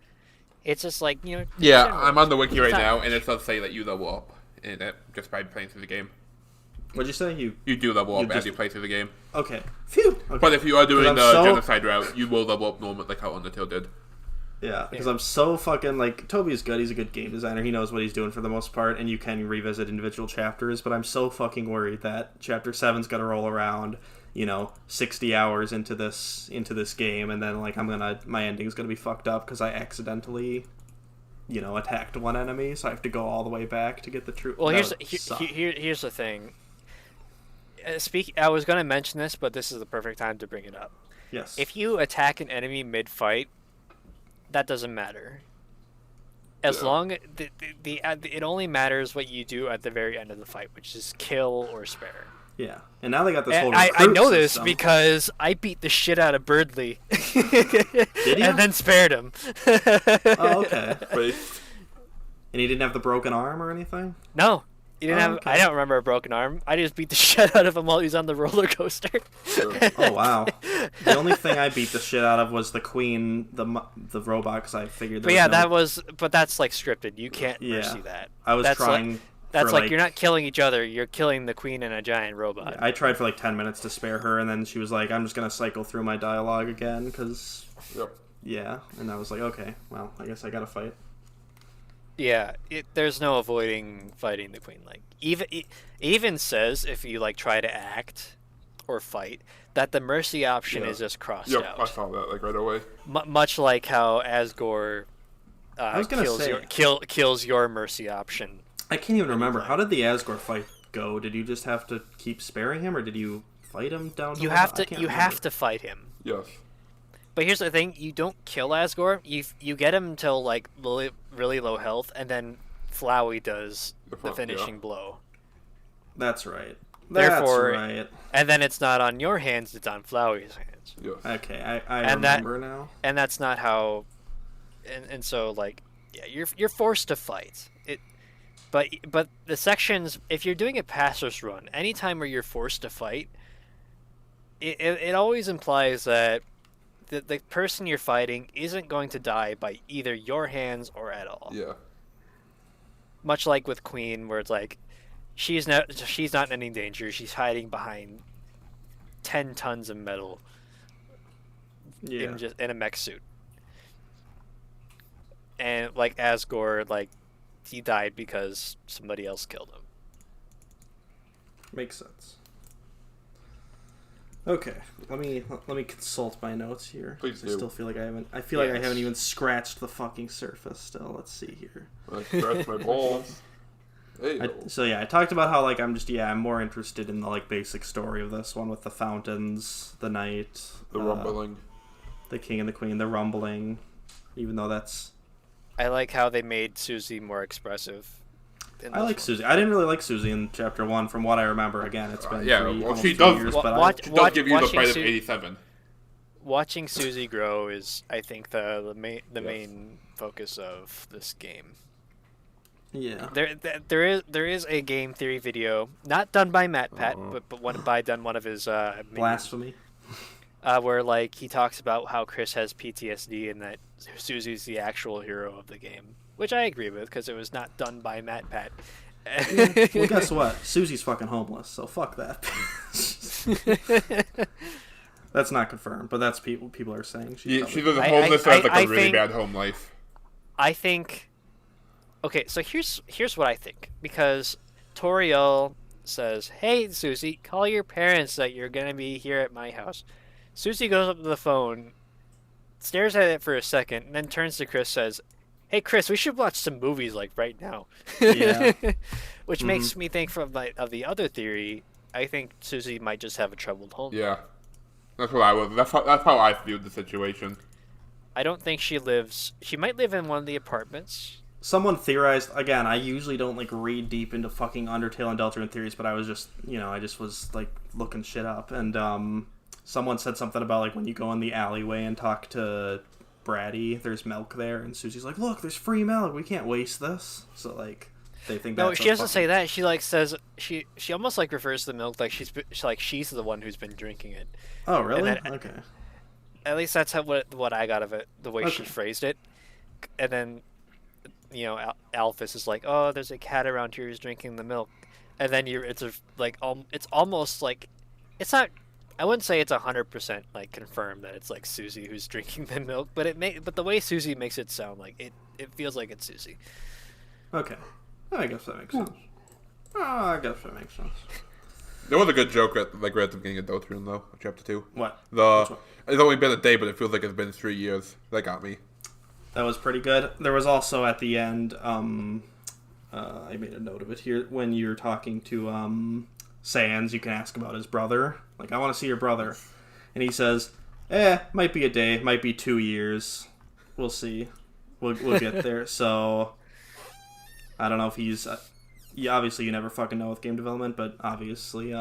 It's just like, Yeah, general. I'm on the wiki right It's not- now, and it does say that you level up in it just by playing through the game. What'd you say? You do level up You as just- you play through the game. Okay. Phew! Okay. But if you are doing I'm the so- genocide route, you will level up normally, like how Undertale did. Yeah, because I'm so fucking, like, Toby is good, he's a good game designer, he knows what he's doing for the most part, and you can revisit individual chapters, but I'm so fucking worried that Chapter 7's gonna roll around, 60 hours into this game, and then, like, my ending's gonna be fucked up because I accidentally, attacked one enemy, so I have to go all the way back to get the true... Well, That would suck. here's the thing. I was going to mention this, but this is the perfect time to bring it up. Yes. If you attack an enemy mid-fight, that doesn't matter. As Yeah. long it only matters what you do at the very end of the fight, which is kill or spare. Yeah, and now they got this whole And I recruit know this system. because I beat the shit out of Birdley, Did you? and then spared him. Oh, okay. Wait. And he didn't have the broken arm or anything? No, he didn't Oh, have. okay. I don't remember a broken arm. I just beat the shit out of him while he was on the roller coaster. Oh, wow. The only thing I beat the shit out of was the queen, the robot, because I figured there But yeah, was no... that was. But that's like scripted. You can't Yeah. mercy that. I was that's trying Like, that's for, like you're not killing each other. You're killing the queen and a giant robot. I tried for like 10 minutes to spare her, and then she was like, I'm just going to cycle through my dialogue again, because, Yep. yeah. And I was like, okay, well, I guess I got to fight. Yeah, there's no avoiding fighting the queen. Like it even says if you like try to act or fight that the mercy option Yeah. is just crossed Yep, I out. saw that like right away. Much like how Asgore was gonna kills say- kills your mercy option. I can't even remember. How did the Asgore fight go? Did you just have to keep sparing him, or did you fight him down to You the have bottom? I to can't you remember. have to fight him. Yes. But here's the thing: you don't kill Asgore. You get him till like really low health, and then Flowey does the finishing blow. That's right. Therefore- That's right. And then it's not on your hands; it's on Flowey's hands. Yes. Okay, I And that- remember now. And that's not how. And so like, yeah, you're forced to fight it. But the sections, if you're doing a passer's run, anytime where you're forced to fight, it always implies that the person you're fighting isn't going to die by either your hands or at all. Yeah. Much like with Queen, where it's like, she's not in any danger. She's hiding behind 10 tons of metal Yeah. in a mech suit. And like Asgore, like he died because somebody else killed him. Makes sense. Okay, let me consult my notes here. Please I do. still feel like I haven't. I feel like I Yes. haven't even scratched the fucking surface. Still, let's see here. I scratch my balls. Hey. So yeah, I talked about how like I'm more interested in the like basic story of this one with the fountains, the knight, The rumbling. the king and the queen, the rumbling. Even though that's I like how they made Susie more expressive. in I this like one. Susie. I didn't really like Susie in chapter 1 from what I remember. Again, it's been Yeah, three, well, almost she 3 does- years, Wa- but watch- She does give you the watching fight of Su- 87. Watching Susie grow is, I think, the Yes. main focus of this game. yeah. There is a game theory video, not done by Matt Pat, Uh-huh. but one of his minions, Blasphemy. where like he talks about how Chris has PTSD and that Susie's the actual hero of the game, which I agree with because it was not done by Matt Pat. Well, guess what? Susie's fucking homeless, so fuck that. That's not confirmed, but that's people are saying. She probably- lives I- homeless I- or has like I a really think- bad home life. I think. Okay, so here's what I think, because Toriel says, "Hey, Susie, call your parents that you're gonna be here at my house." Susie goes up to the phone, stares at it for a second, and then turns to Chris, says, "Hey, Chris, we should watch some movies like right now." Yeah. Which makes me think of the other theory. I think Susie might just have a troubled home. Yeah. That's what I was. That's how I viewed the situation. I don't think she lives. She might live in one of the apartments. Someone theorized again. I usually don't like read deep into fucking Undertale and Deltarune theories, but I was just I just was like looking shit up, and someone said something about like when you go in the alleyway and talk to Braddy, there's milk there, and Susie's like, "Look, there's free milk. We can't waste this." So like they think No, that's she a doesn't fucking- say that. She like says she almost like refers to the milk like she's the one who's been drinking it. Oh really? then- Okay. At least that's what I got of it, the way she Okay. phrased it. And then, Alphys is like, "Oh, there's a cat around here who's drinking the milk," and then it's almost like it's not. I wouldn't say it's 100% like confirmed that it's like Susie who's drinking the milk, but but the way Susie makes it sound like it feels like it's Susie. Okay. I guess that makes sense. I guess that makes sense. There was a good joke right at the beginning of Deltarune though, chapter 2. What? Which The one? it's only been a day, but it feels like it's been 3 years. That got me. That was pretty good. There was also at the end, I made a note of it here, when you're talking to Sans, you can ask about his brother. Like, I want to see your brother. And he says, might be a day, might be 2 years. We'll see. We'll get there. So I don't know if he's. Yeah, obviously you never fucking know with game development, but obviously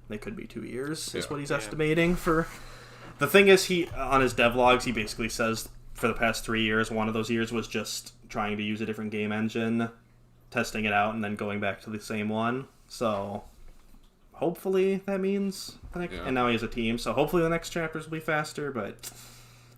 they could be 2 years is what he's estimating for. The thing is, he on his devlogs he basically says for the past 3 years, one of those years was just trying to use a different game engine, testing it out, and then going back to the same one. So hopefully that means and now he has a team, so hopefully the next chapters will be faster, but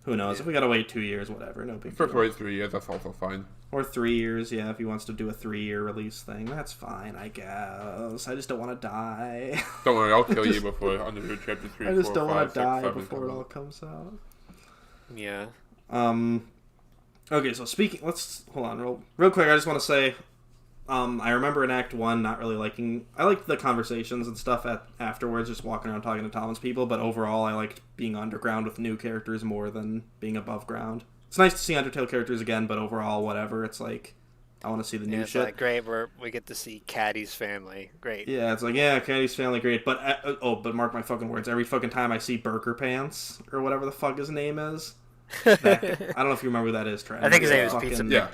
who knows? If we gotta wait 2 years, whatever, no big deal. First wait 3 years, that's also fine. Or 3 years, yeah, if he wants to do a 3-year release thing, that's fine, I guess. I just don't want to die. Don't worry, I'll kill you before Undertale Chapter 3, I just 4, don't 5, want to 6, die 7 before it come all out. comes out. Yeah. Okay, so let's hold on real quick. I just want to say, I remember in Act 1 not really liking. I liked the conversations and stuff afterwards, just walking around talking to Thomas people. But overall, I liked being underground with new characters more than being above ground. It's nice to see Undertale characters again, but overall, whatever. It's like I want to see the new It's shit. like, great, we get to see Caddy's family. Great. Yeah, it's like, yeah, Caddy's family, great. But but mark my fucking words. Every fucking time I see Burger Pants or whatever the fuck his name is. I don't know if you remember who that is, Trent. I think his name is Fucking- Pizza Yeah.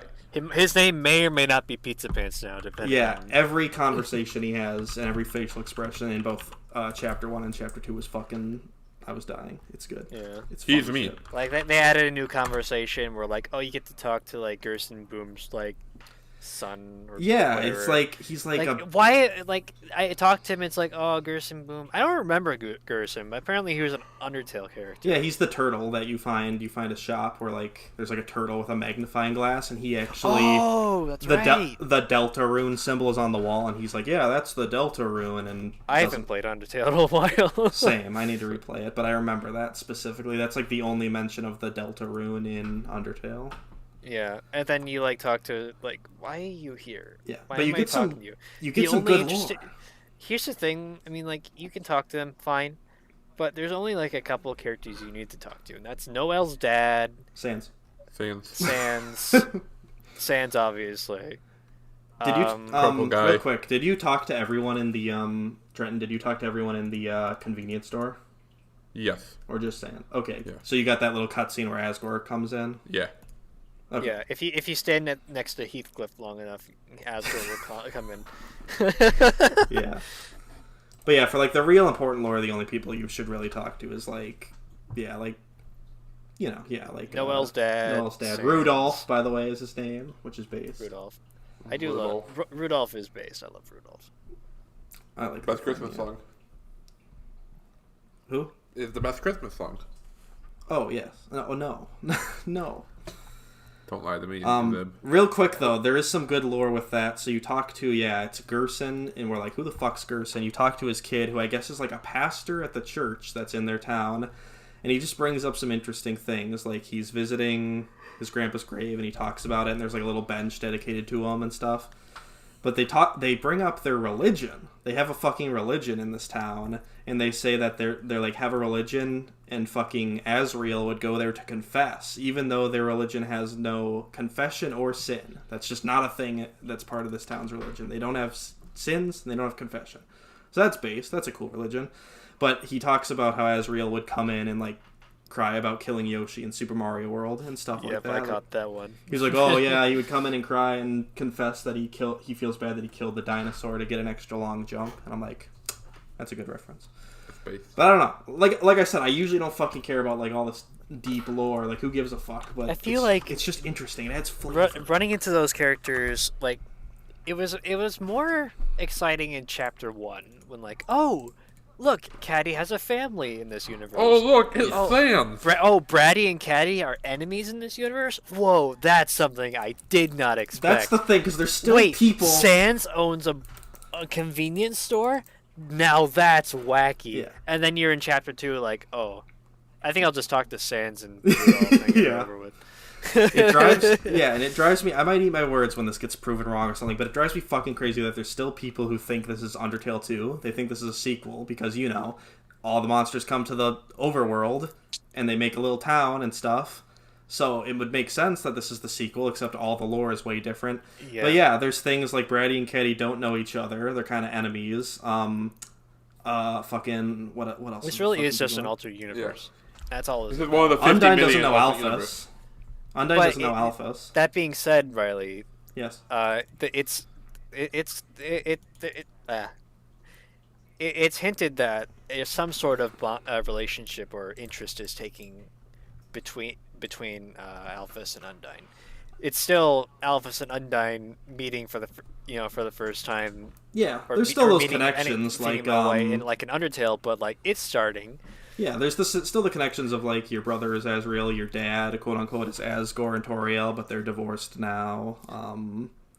His name may or may not be Pizza Pants now, depending Yeah, on... every conversation he has and every facial expression in both Chapter 1 and Chapter 2 was fucking... I was dying. It's good. Yeah. It's He's fun me. shit. Like, they added a new conversation where, like, oh, you get to talk to, like, Gerson Boom's, like, son or Yeah, whatever. it's like, he's like a... why, like, I talked to him, it's like, oh, Gerson Boom. I don't remember Gerson, but apparently he was an Undertale character. Yeah, he's the turtle that you find a shop where, like, there's, like, a turtle with a magnifying glass, and he actually... Oh, that's right. The Deltarune symbol is on the wall, and he's like, yeah, that's the Deltarune, and... I haven't played Undertale in a while. Same, I need to replay it, but I remember that specifically. That's, like, the only mention of the Deltarune in Undertale. Yeah, and then you, like, talk to, like, why are you here? Yeah, Why but am you I get talking some... to you? You The get some only good interesting- lore. Here's the thing, I mean, like, you can talk to them, fine, but there's only, like, a couple of characters you need to talk to, and that's Noel's dad, Sans. Sans. Sans, obviously. Did you Purple guy. real quick? Did you talk to everyone in the Trenton? Did you talk to everyone in the convenience store, Yes. or just Sans? Okay, Yeah. so you got that little cutscene where Asgore comes in. Yeah. Okay. Yeah, if you stand next to Heathcliff long enough, Asgore will come in. Yeah. But yeah, for like the real important lore, the only people you should really talk to is like, like Noel's dad. Noel's dad. Sans. Rudolph, by the way, is his name, which is based. Rudolph. I do Rudolph. love Rudolph is based. I love Rudolph. I like Best that, Christmas yeah. song. Who? Is the best Christmas song. Oh yes. No. No. Don't lie to me. Zib. Real quick though, there is some good lore with that. So you talk to, it's Gerson, and we're like, who the fuck's Gerson? You talk to his kid, who I guess is like a pastor at the church that's in their town, and he just brings up some interesting things, like he's visiting his grandpa's grave, and he talks about it, and there's like a little bench dedicated to him and stuff. But they bring up their religion. They have a fucking religion in this town, and they say that they're like have a religion, and fucking Azrael would go there to confess, even though their religion has no confession or sin. That's just not a thing that's part of this town's religion. They don't have sins, and they don't have confession. So that's based. That's a cool religion. But he talks about how Azrael would come in and like cry about killing Yoshi in Super Mario World and stuff like Yep, that. I caught that one. He's like, oh yeah, he would come in and cry and confess that he feels bad that he killed the dinosaur to get an extra long jump. And I'm like, that's a good reference. It's based. But I don't know. Like I said, I usually don't fucking care about like all this deep lore. Like, who gives a fuck? But I feel like it's just interesting. It adds flavor. running into those characters, like, it was more exciting in Chapter 1 when, like, oh, look, Caddy has a family in this universe. Oh, look, it's Oh. Sans. Brady and Caddy are enemies in this universe? Whoa, that's something I did not expect. That's the thing, because there's still Wait, people. Sans owns a convenience store? Now that's wacky. Yeah. And then you're in Chapter 2 like, oh, I think I'll just talk to Sans and Rudolph and get it Yeah. over with. It drives, and it drives me. I might eat my words when this gets proven wrong or something, but it drives me fucking crazy that there's still people who think this is Undertale 2. They think this is a sequel because all the monsters come to the overworld and they make a little town and stuff. So it would make sense that this is the sequel, except all the lore is way different. Yeah. But yeah, there's things like Brady and Caddy don't know each other. They're kind of enemies. Fucking what else? This is really fucking is just going an on? altered universe. That's all it This is. is one of the 50 Undyne million doesn't know alternate Alphas. universe. Undyne But doesn't know Alphas. That being said, Riley, Yes. It's hinted that some sort of relationship or interest is taking between Alphys and Undyne. It's still Alphys and Undyne meeting for the first time, Yeah, or there's still those meeting connections, like in like an Undertale, but like it's starting. yeah, there's still the connections of like your brother is Azrael, your dad, quote unquote, is Asgore and Toriel, but they're divorced now.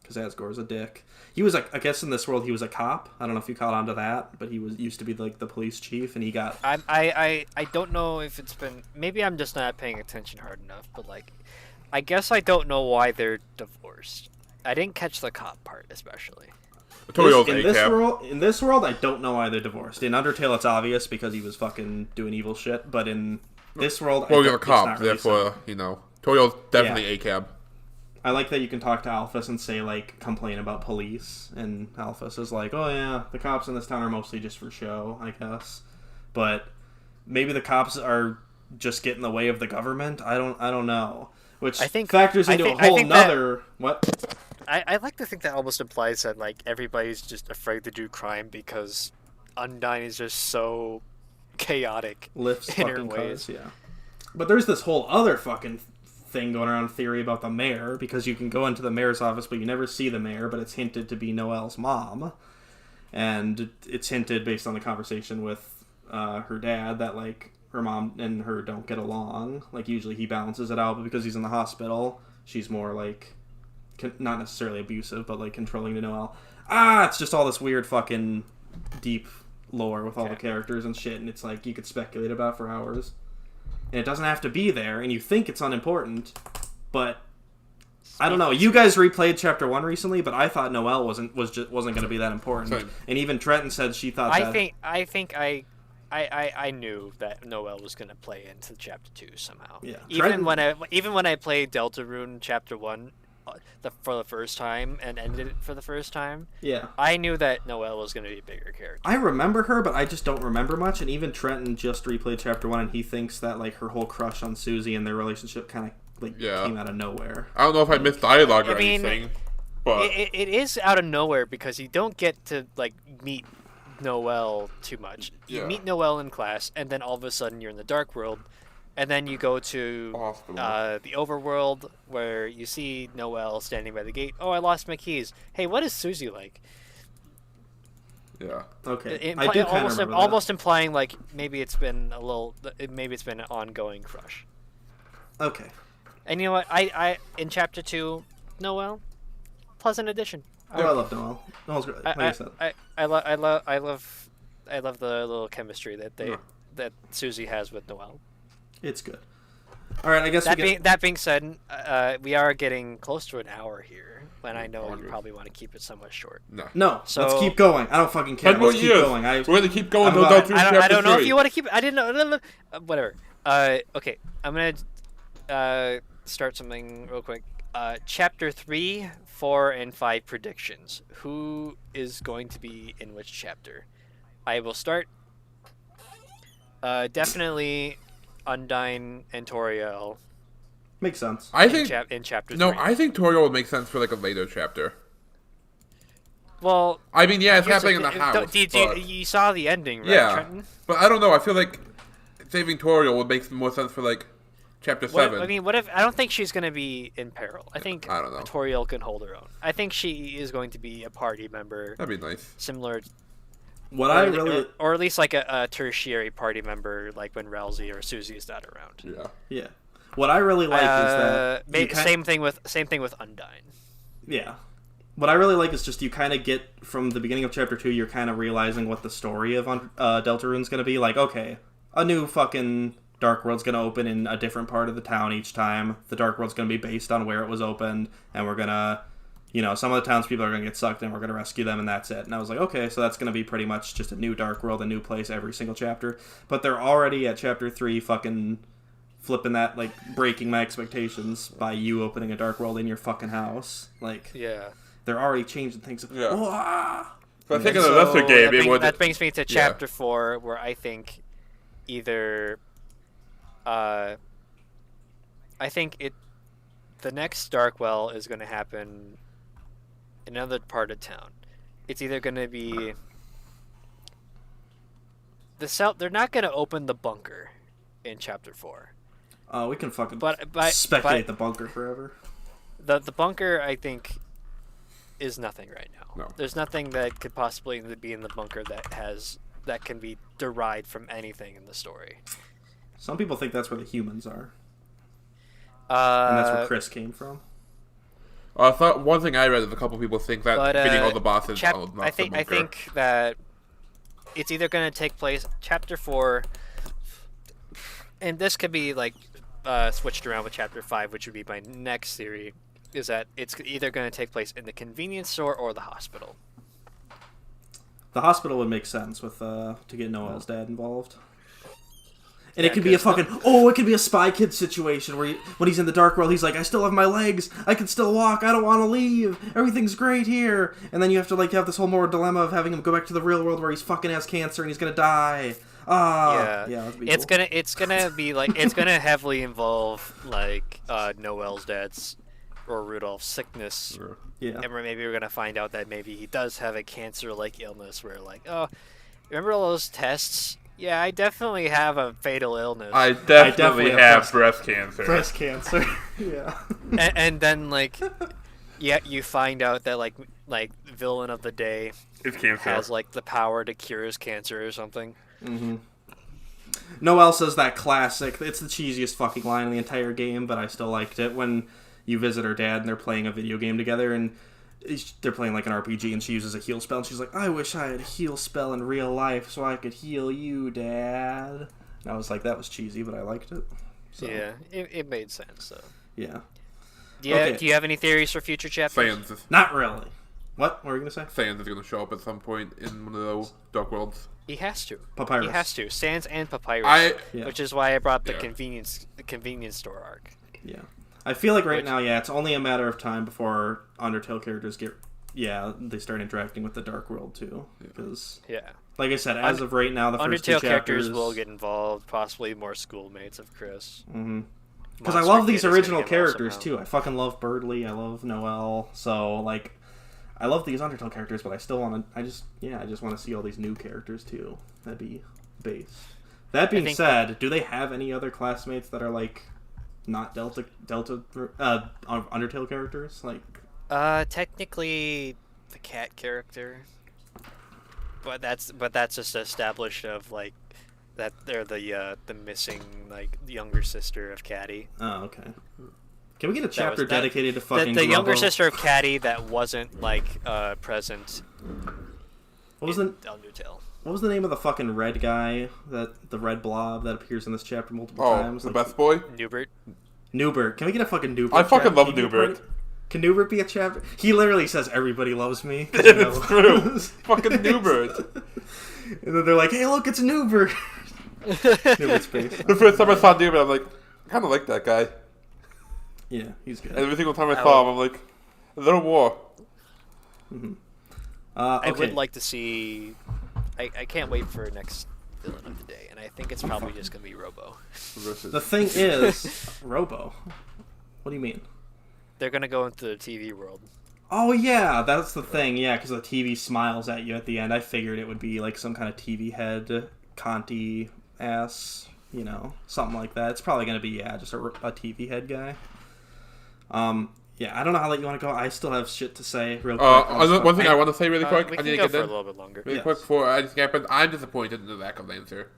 Because Asgore's a dick. He was like, I guess in this world he was a cop. I don't know if you caught on to that, but he used to be like the police chief, and he got. I don't know if it's been, maybe I'm just not paying attention hard enough, but like, I guess I don't know why they're divorced. I didn't catch the cop part especially. Toriel's In this world, I don't know why they're divorced. In Undertale, it's obvious because he was fucking doing evil shit. But in this world, well, you're a it's cop, not really therefore so. Toriel's definitely ACAB. I like that you can talk to Alphys and say, like, complain about police, and Alphys is like, oh yeah, the cops in this town are mostly just for show, I guess. But maybe the cops are just get in the way of the government. I don't know. Which I think factors into a whole nother what? I like to think that almost implies that like everybody's just afraid to do crime because Undyne is just so chaotic Lifts in her fucking ways. cars, yeah. But there's this whole other fucking thing going around, theory about the mayor, because you can go into the mayor's office but you never see the mayor, but it's hinted to be Noelle's mom, and it's hinted based on the conversation with her dad that like her mom and her don't get along. Like usually he balances it out, but because he's in the hospital, she's more like not necessarily abusive, but like controlling to Noelle. It's just all this weird fucking deep lore with all the characters and shit, and it's like you could speculate about for hours. And it doesn't have to be there, and you think it's unimportant, but I don't know. You guys replayed Chapter 1 recently, but I thought Noelle wasn't going to be that important. Same. And even Trenton said she thought I knew that Noelle was going to play into Chapter 2 somehow. Yeah. Even when I played Deltarune Chapter 1 for the first time and ended it for the first time, yeah, I knew that Noelle was going to be a bigger character. I remember her, but I just don't remember much. And even Trenton just replayed Chapter 1, and he thinks that like her whole crush on Susie and their relationship kind of like came out of nowhere. I don't know if I missed dialogue or I mean, anything, but it is out of nowhere because you don't get to like meet Noelle too much. You meet Noelle in class, and then all of a sudden you're in the dark world, and then you go to the overworld where you see Noelle standing by the gate. Oh, I lost my keys. Hey, what is Susie like? Yeah. Okay. I do kind of remember almost implying like maybe it's been an ongoing crush. Okay. And you know what? I in Chapter 2, Noelle, pleasant addition. Oh, I love Noelle. Noelle's great. Like I said. I love the little chemistry that Susie has with Noelle. It's good. All right, I guess that being said, we are getting close to an hour here, and I know you probably want to keep it somewhat short. No. So, let's keep going. I don't fucking care. Let's keep going. We're going to keep going. I don't know if you want to keep. I didn't know. Whatever. Okay, I'm gonna start something real quick. Chapter 3, 4, and 5 predictions. Who is going to be in which chapter? I will start. Definitely Undyne and Toriel. Makes sense. I think in Chapter 3. No, I think Toriel would make sense for like a later chapter. Well, I mean, yeah, it's happening in the house. You saw the ending, right, yeah, Trenton? But I don't know. I feel like saving Toriel would make more sense for like Chapter 7. I mean, what if? I don't think she's going to be in peril. I think I don't know. Toriel can hold her own. I think she is going to be a party member. That'd be nice. Similar. Or at least like a tertiary party member, like when Rousey or Susie is not around. Yeah. Yeah. What I really like is that same thing with Undyne. Yeah. What I really like is just you kind of get from the beginning of Chapter 2, you're kind of realizing what the story of Deltarune's going to be. Like, okay, a new fucking Dark World's going to open in a different part of the town each time. The Dark World's going to be based on where it was opened, and we're going to, some of the townspeople are going to get sucked in, we're going to rescue them, and that's it. And I was like, okay, so that's going to be pretty much just a new Dark World, a new place every single chapter. But they're already at Chapter 3 fucking flipping that, like, breaking my expectations by you opening a Dark World in your fucking house. Like, yeah. They're already changing things. Yeah. Oh, So I think in the lesser game, that brings me to Chapter 4, where I think either... I think the next Darkwell is going to happen in another part of town. It's either going to be the cell. They're not going to open the bunker in Chapter 4. We can fucking But speculate the bunker forever. the bunker, I think, is nothing right now. No. There's nothing that could possibly be in the bunker that can be derived from anything in the story. Some people think that's where the humans are, and that's where Chris came from. I thought one thing I read is a couple people think that beating all the bosses. I not think the I bunker. think that it's either going to take place Chapter 4, and this could be like switched around with Chapter 5, which would be my next theory. Is that it's either going to take place in the convenience store or the hospital. The hospital would make sense with to get Noel's dad involved. And Yeah, it could be a 'cause fucking it could be a Spy Kid situation where when he's in the dark world, he's like, I still have my legs, I can still walk, I don't want to leave, everything's great here. And then you have to have this whole moral dilemma of having him go back to the real world where he's fucking has cancer and he's gonna die. Yeah, that'd be it's cool. it's gonna be like it's gonna heavily involve like Noel's dad's or Rudolph's sickness. Yeah. And maybe we're gonna find out that maybe he does have a cancer-like illness where like, oh, remember all those tests? Yeah, I definitely have a fatal illness. I definitely definitely have have breast cancer. Breast cancer. Yeah. and then like, yeah, you find out that like villain of the day It's cancer. has like the power to cure his cancer or something. Mm-hmm. Noel says that classic. It's the cheesiest fucking line in the entire game, but I still liked it when you visit her dad and they're playing a video game together and they're playing like an RPG and she uses a heal spell and she's like, I wish I had a heal spell in real life so I could heal you, Dad. And I was like, that was cheesy, but I liked it. So, Yeah, it made sense. So, yeah. do you have any theories for future chapters? Sans. Not really. What were you going to say? Sans is going to show up at some point in one of those dark worlds. He has to. Papyrus. He has to. Sans and Papyrus. Yeah. Which is why I brought the Yeah. convenience store arc. Yeah. I feel like now, it's only a matter of time before Undertale characters they start interacting with the Dark World too. Because, Yeah. like I said, as of right now, the first two Undertale characters chapters will get involved, possibly more schoolmates of Chris. Mm-hmm. Because I Monster love Kid these is gonna original get involved characters somehow. too. I fucking love Birdly. I love Noel. So like, I love these Undertale characters, but I still want to. I just want to see all these new characters too. That'd be base. That being said, do they have any other classmates that are like not Delta Undertale characters? Like, Technically, the cat character, but that's just established of like that they're the missing like younger sister of Caddy. oh, okay. Can we get a chapter that- dedicated to fucking The younger Robo? sister of Caddy that wasn't like present What was in the Undertale. What was the name of the fucking red guy the red blob that appears in this chapter multiple Oh, times? the Like, best boy? Newbert. Newbert. Can we get a fucking Newbert? I fucking chapter? love Can Newbert- Newbert. Can Newbert be a chapter? He literally says everybody loves me. It's true. Fucking Newbert. And then they're like, hey, look, it's Newbert. Newbert's face. The first time I saw Newbert, I'm like, I kind of like that guy. Yeah, he's good. And every single time I saw him, I'm like, a little more. Okay. I would like to see. I can't wait for next villain of the day, and I think it's probably just gonna be Robo. The thing is, Robo. What do you mean? They're gonna go into the TV world. Oh, yeah, that's the thing. Yeah, because the TV smiles at you at the end. I figured it would be like some kind of TV head, Conti ass, something like that. It's probably going to be, just a TV head guy. Yeah, I don't know how late you want to go. I still have shit to say real quick. One thing I want to say really quick. We I need can to go get for a in little bit longer. really Yes. quick before I just happen. I'm disappointed in the lack of Lancer.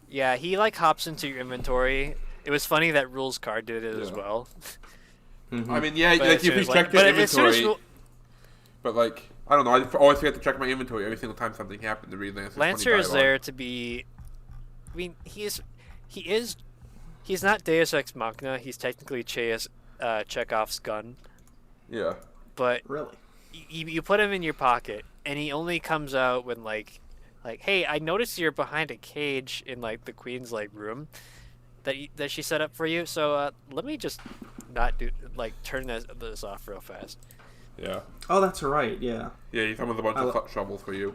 Yeah, he like hops into your inventory. It was funny that Rule's card did it as Yeah. well. Mhm. I mean, yeah, But like as you soon as, check but your as soon as inventory, but like I don't know. I always forget to check my inventory every single time something happened to read Lancer's Lancer funny is dialogue. there to be. I mean, he's not Deus Ex Machina. He's technically Chekhov's gun, Yeah. but Really? you put him in your pocket, and he only comes out when like, hey, I noticed you're behind a cage in like the queen's like room that she set up for you. So let me just not turn this off real fast. Yeah. Oh, that's right, yeah. Yeah, he summons a bunch of shovels for you.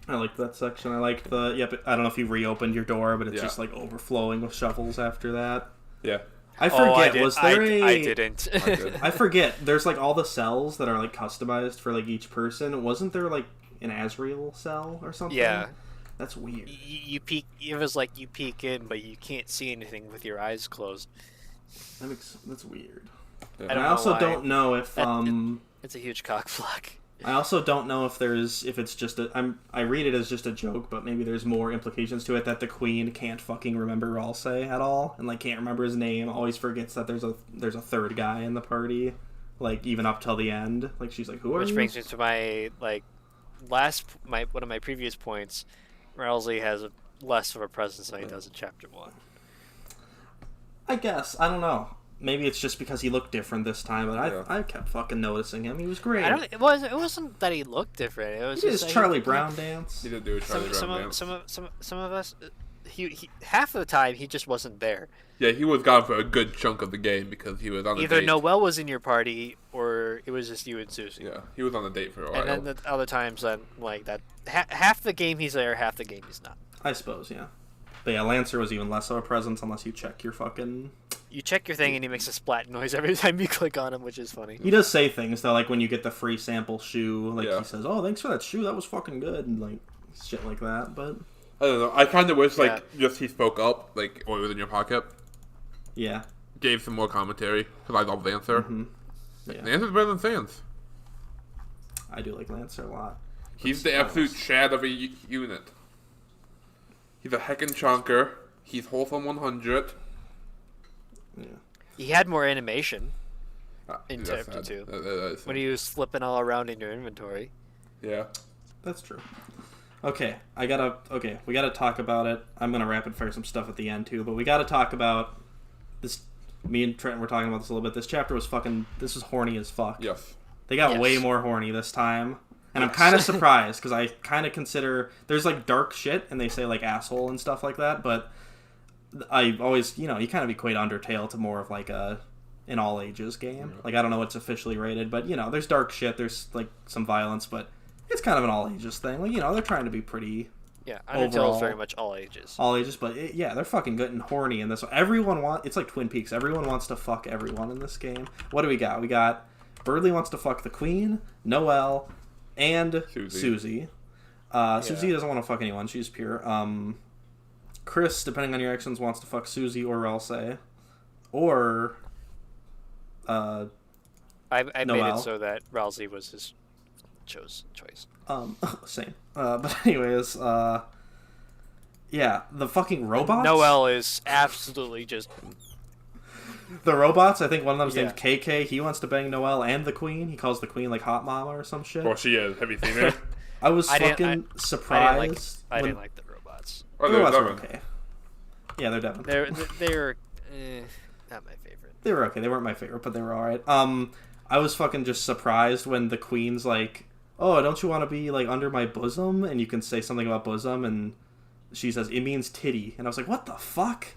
I liked that section. I liked I don't know if you reopened your door, but it's Yeah. just like overflowing with shovels after that. Yeah. I forget. Was there I didn't. I did. I forget. There's like all the cells that are like customized for like each person. Wasn't there like an Azrael cell or something? Yeah. That's weird. You peek. It was like you peek in, but you can't see anything with your eyes closed. That's weird. Yeah. I And don't I know also why. don't know if It's a huge cock block. I also don't know if it's just I read it as just a joke, but maybe there's more implications to it that the queen can't fucking remember Ralsei at all and like can't remember his name, always forgets that there's a third guy in the party, like even up till the end. Like she's like, "Who are Which you?" brings me to my one of my previous points. Ralsei has less of a presence than he does in Chapter 1. I guess. I don't know. Maybe it's just because he looked different this time, but Yeah. I kept fucking noticing him. He was great. It wasn't that he looked different. It was He did just his that Charlie Brown dance. He did do a Charlie Brown dance. Some of us, he half of the time he just wasn't there. Yeah, he was gone for a good chunk of the game because he was on a Either date. Noelle was in your party or it was just you and Susie. Yeah, he was on a date for a while. And then the other times, then like that, half the game he's there, half the game he's not. I suppose, yeah. But yeah, Lancer was even less of a presence unless you check your fucking... You check your thing and he makes a splat noise every time you click on him, which is funny. He does say things, though, like when you get the free sample shoe, like Yeah. he says, "Oh, thanks for that shoe, that was fucking good," and like shit like that, but... I don't know. I kind of wish, Yeah. like, just he spoke up, like, what was in your pocket, Yeah. gave some more commentary, because I love Lancer. Yeah. Lancer's better than Sans. I do like Lancer a lot. He's the absolute Chad of a unit. He's a heckin' chunker. He's wholesome 100. Yeah. He had more animation in That's Chapter sad. 2 That is when he was flipping all around in your inventory. Yeah. That's true. Okay, we gotta talk about it. I'm gonna rapid fire some stuff at the end too, but we gotta talk about this. Me and Trent were talking about this a little bit. This chapter was this was horny as fuck. Yes. They got Yes. way more horny this time. And I'm Yes. kind of surprised because I kind of consider there's like dark shit and they say like asshole and stuff like that, but I always, you kind of equate Undertale to more of like an all ages game. Like I don't know what's officially rated, but there's dark shit, there's like some violence, but it's kind of an all ages thing. Like they're trying to be pretty Yeah, Undertale Overall. is very much all ages. all ages, but yeah, they're fucking good and horny in this one. It's like Twin Peaks. Everyone wants to fuck everyone in this game. What do we got? We got Birdley wants to fuck the Queen, Noelle, and Susie. Susie. Susie doesn't want to fuck anyone. She's pure. Chris, depending on your actions, wants to fuck Susie or Ralsei. Or I made Noelle. it so that Rousey was his choice. same. But anyways, yeah, the fucking robots. Noelle is absolutely just The robots, I think one of them's Yeah. named KK. He wants to bang Noelle and the Queen. He calls the Queen like hot mama or some shit. Well, she is. Have you seen her? I was I didn't- fucking I surprised. didn't like the robots. Oh, The there's robots were Devin. okay. Yeah, they're Devin. They're not my favorite. They were okay. They weren't my favorite, but they were alright. I was fucking just surprised when the Queen's like, "Oh, don't you want to be like under my bosom?" And you can say something about bosom, and she says it means titty, and I was like, "What the fuck?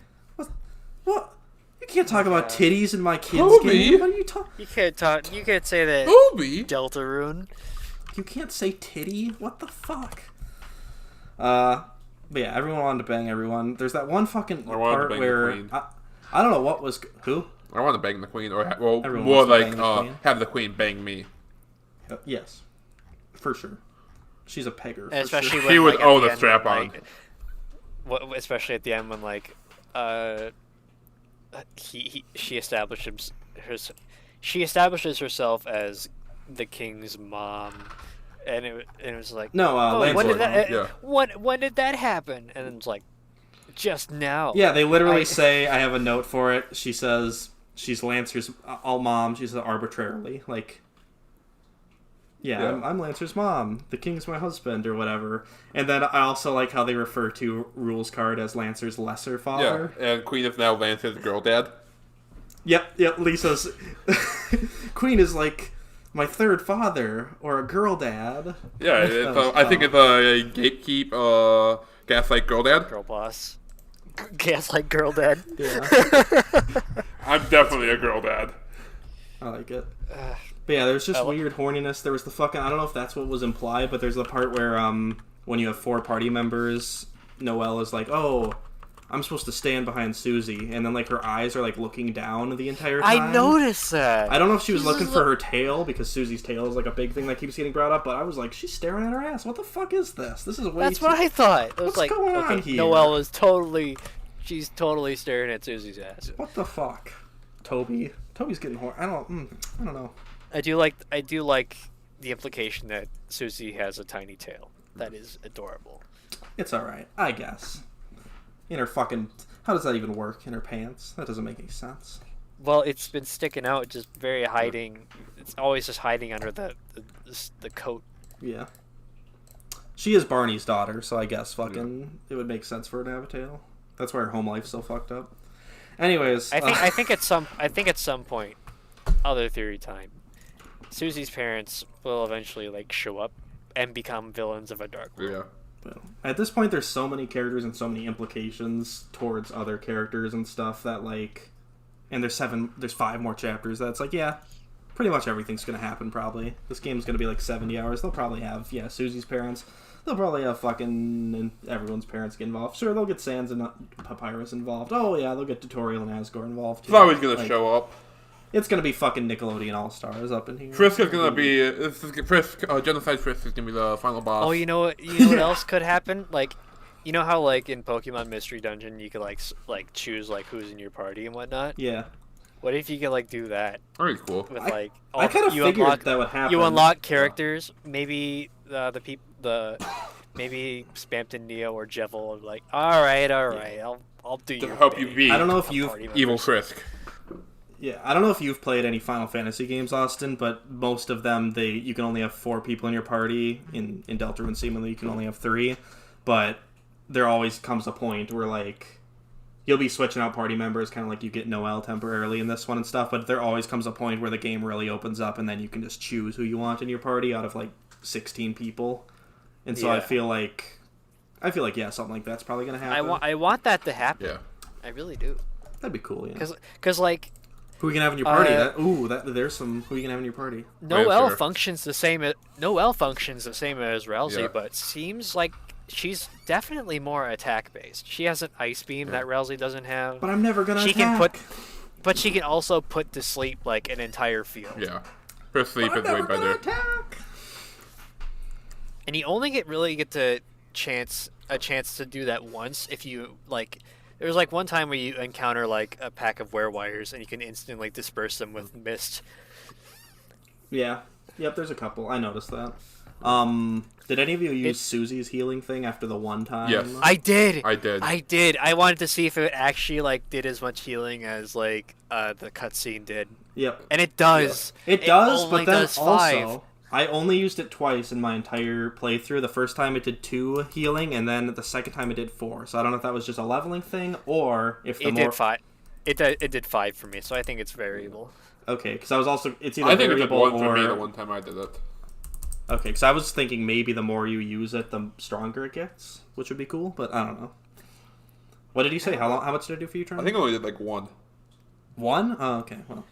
What? You can't talk about titties in my kids' Toby. game. What are you talking? You can't talk. You can't say that. Toby. Deltarune. You can't say titty. What the fuck?" But yeah, everyone wanted to bang everyone. There's that one fucking I wanted to part bang the where Queen. I don't know what was who. I want to bang the Queen, or Everyone more wants to like bang the Queen. have the Queen bang me. Yes, for sure. She's a pegger. And For especially sure. when She would like, at own the a end, strap-on. like, especially at the end when like she establishes herself as the king's mom, and it was like No, when Lancelot. did that yeah. when did that happen? And it's like just now. Yeah, they literally say, I have a note for it. She says she's Lancer's all mom. She says arbitrarily, like, Yeah. I'm Lancer's mom. The king's my husband, or whatever. And then I also like how they refer to Rules Card as Lancer's lesser Yeah, father. and Queen is now Lance's girl dad. Yep. Lisa's Queen is like my third father or a girl dad. Yeah, I think it's a gatekeep, gaslight girl dad. Girl boss. Gaslight girl dad. Yeah, I'm definitely a girl dad. I like it. But yeah, there's just I li- weird horniness. There was the fucking, I don't know if that's what was implied, but there's the part where when you have 4 party members, Noelle is like, "Oh, I'm supposed to stand behind Susie, and then like her eyes are like looking down the entire time. I noticed that. I don't know if she was looking for her tail, because Susie's tail is like a big thing that keeps getting brought up, but I was like, she's staring at her ass. What the fuck is this? This is way That's too... what I thought. It was What's like, going on okay, here? Noelle is she's totally staring at Susie's ass. What the fuck? Toby's getting I don't know. I do like the implication that Susie has a tiny tail. That is adorable. It's alright, I guess. In her fucking... How does that even work? In her pants? That doesn't make any sense. Well, it's been sticking out, just very hiding. It's always just hiding under the coat. Yeah. She is Barney's daughter, so I guess fucking it would make sense for her to have a tail. That's why her home life's so fucked up. Anyways, I think at some point, other theory time, Susie's parents will eventually like show up and become villains of a dark world. Yeah. But at this point, there's so many characters and so many implications towards other characters and stuff that like, and there's 5 more chapters. That's like, yeah, pretty much everything's gonna happen. Probably this game's gonna be like 70 hours. They'll probably have Susie's parents. They'll probably have fucking everyone's parents get involved. Sure, they'll get Sans and Papyrus involved. Oh yeah, they'll get Tutorial and Asgore involved too. It's always gonna show up. It's gonna be fucking Nickelodeon All Stars up in here. Frisk is gonna be Genocide Frisk is gonna be the final boss. Oh, you know what else could happen? Like, you know how like in Pokemon Mystery Dungeon you could like choose like who's in your party and whatnot. Yeah. What if you could like do that Very cool. with like I kind of figured that would happen. You unlock characters, maybe maybe Spampton, Neo, or Jevil are like, all right, I'll do To your help bidding. you beat I don't know if you've Evil Frisk. Yeah, I don't know if you've played any Final Fantasy games, Austin, but most of them, you can only have 4 people in your party. In Deltarune, seemingly, you can only have 3. But there always comes a point where, like, you'll be switching out party members, kind of like you get Noelle temporarily in this one and stuff, but there always comes a point where the game really opens up, and then you can just choose who you want in your party out of, like, 16 people. And so Yeah. I feel like, yeah, something like that's probably going to happen. I want that to happen. Yeah. I really do. That'd be cool, yeah. Because like, Who you can have in your party? There's some who you can have in your party. Noelle sure. functions the same as Rousey, Yeah. but seems like she's definitely more attack based. She has an ice beam that Rousey doesn't have. But I'm never going to She attack. but she can also put to sleep like an entire field. Yeah. Her sleep is way better. Attack. And you only get a chance to do that once if you like. There was like one time where you encounter like a pack of werewires and you can instantly disperse them with mist. Yeah. Yep, there's a couple. I noticed that. Did any of you use Susie's healing thing after the one time? Yes. I did. I did. I wanted to see if it actually like did as much healing as like the cutscene did, Yep. and it does. It does, only but then does also, 5. I only used it twice in my entire playthrough. The first time it did 2 healing, and then the second time it did 4. So I don't know if that was just a leveling thing, or if the It more... did 5. It did 5 for me, so I think it's variable. Okay, because I was also... It's either I think it did variable 1 for or... me the one time I did it. Okay, because I was thinking maybe the more you use it, the stronger it gets, which would be cool, but I don't know. What did you say? How much did it do for you, Tron? I think I only did like 1. 1? Oh, okay, well...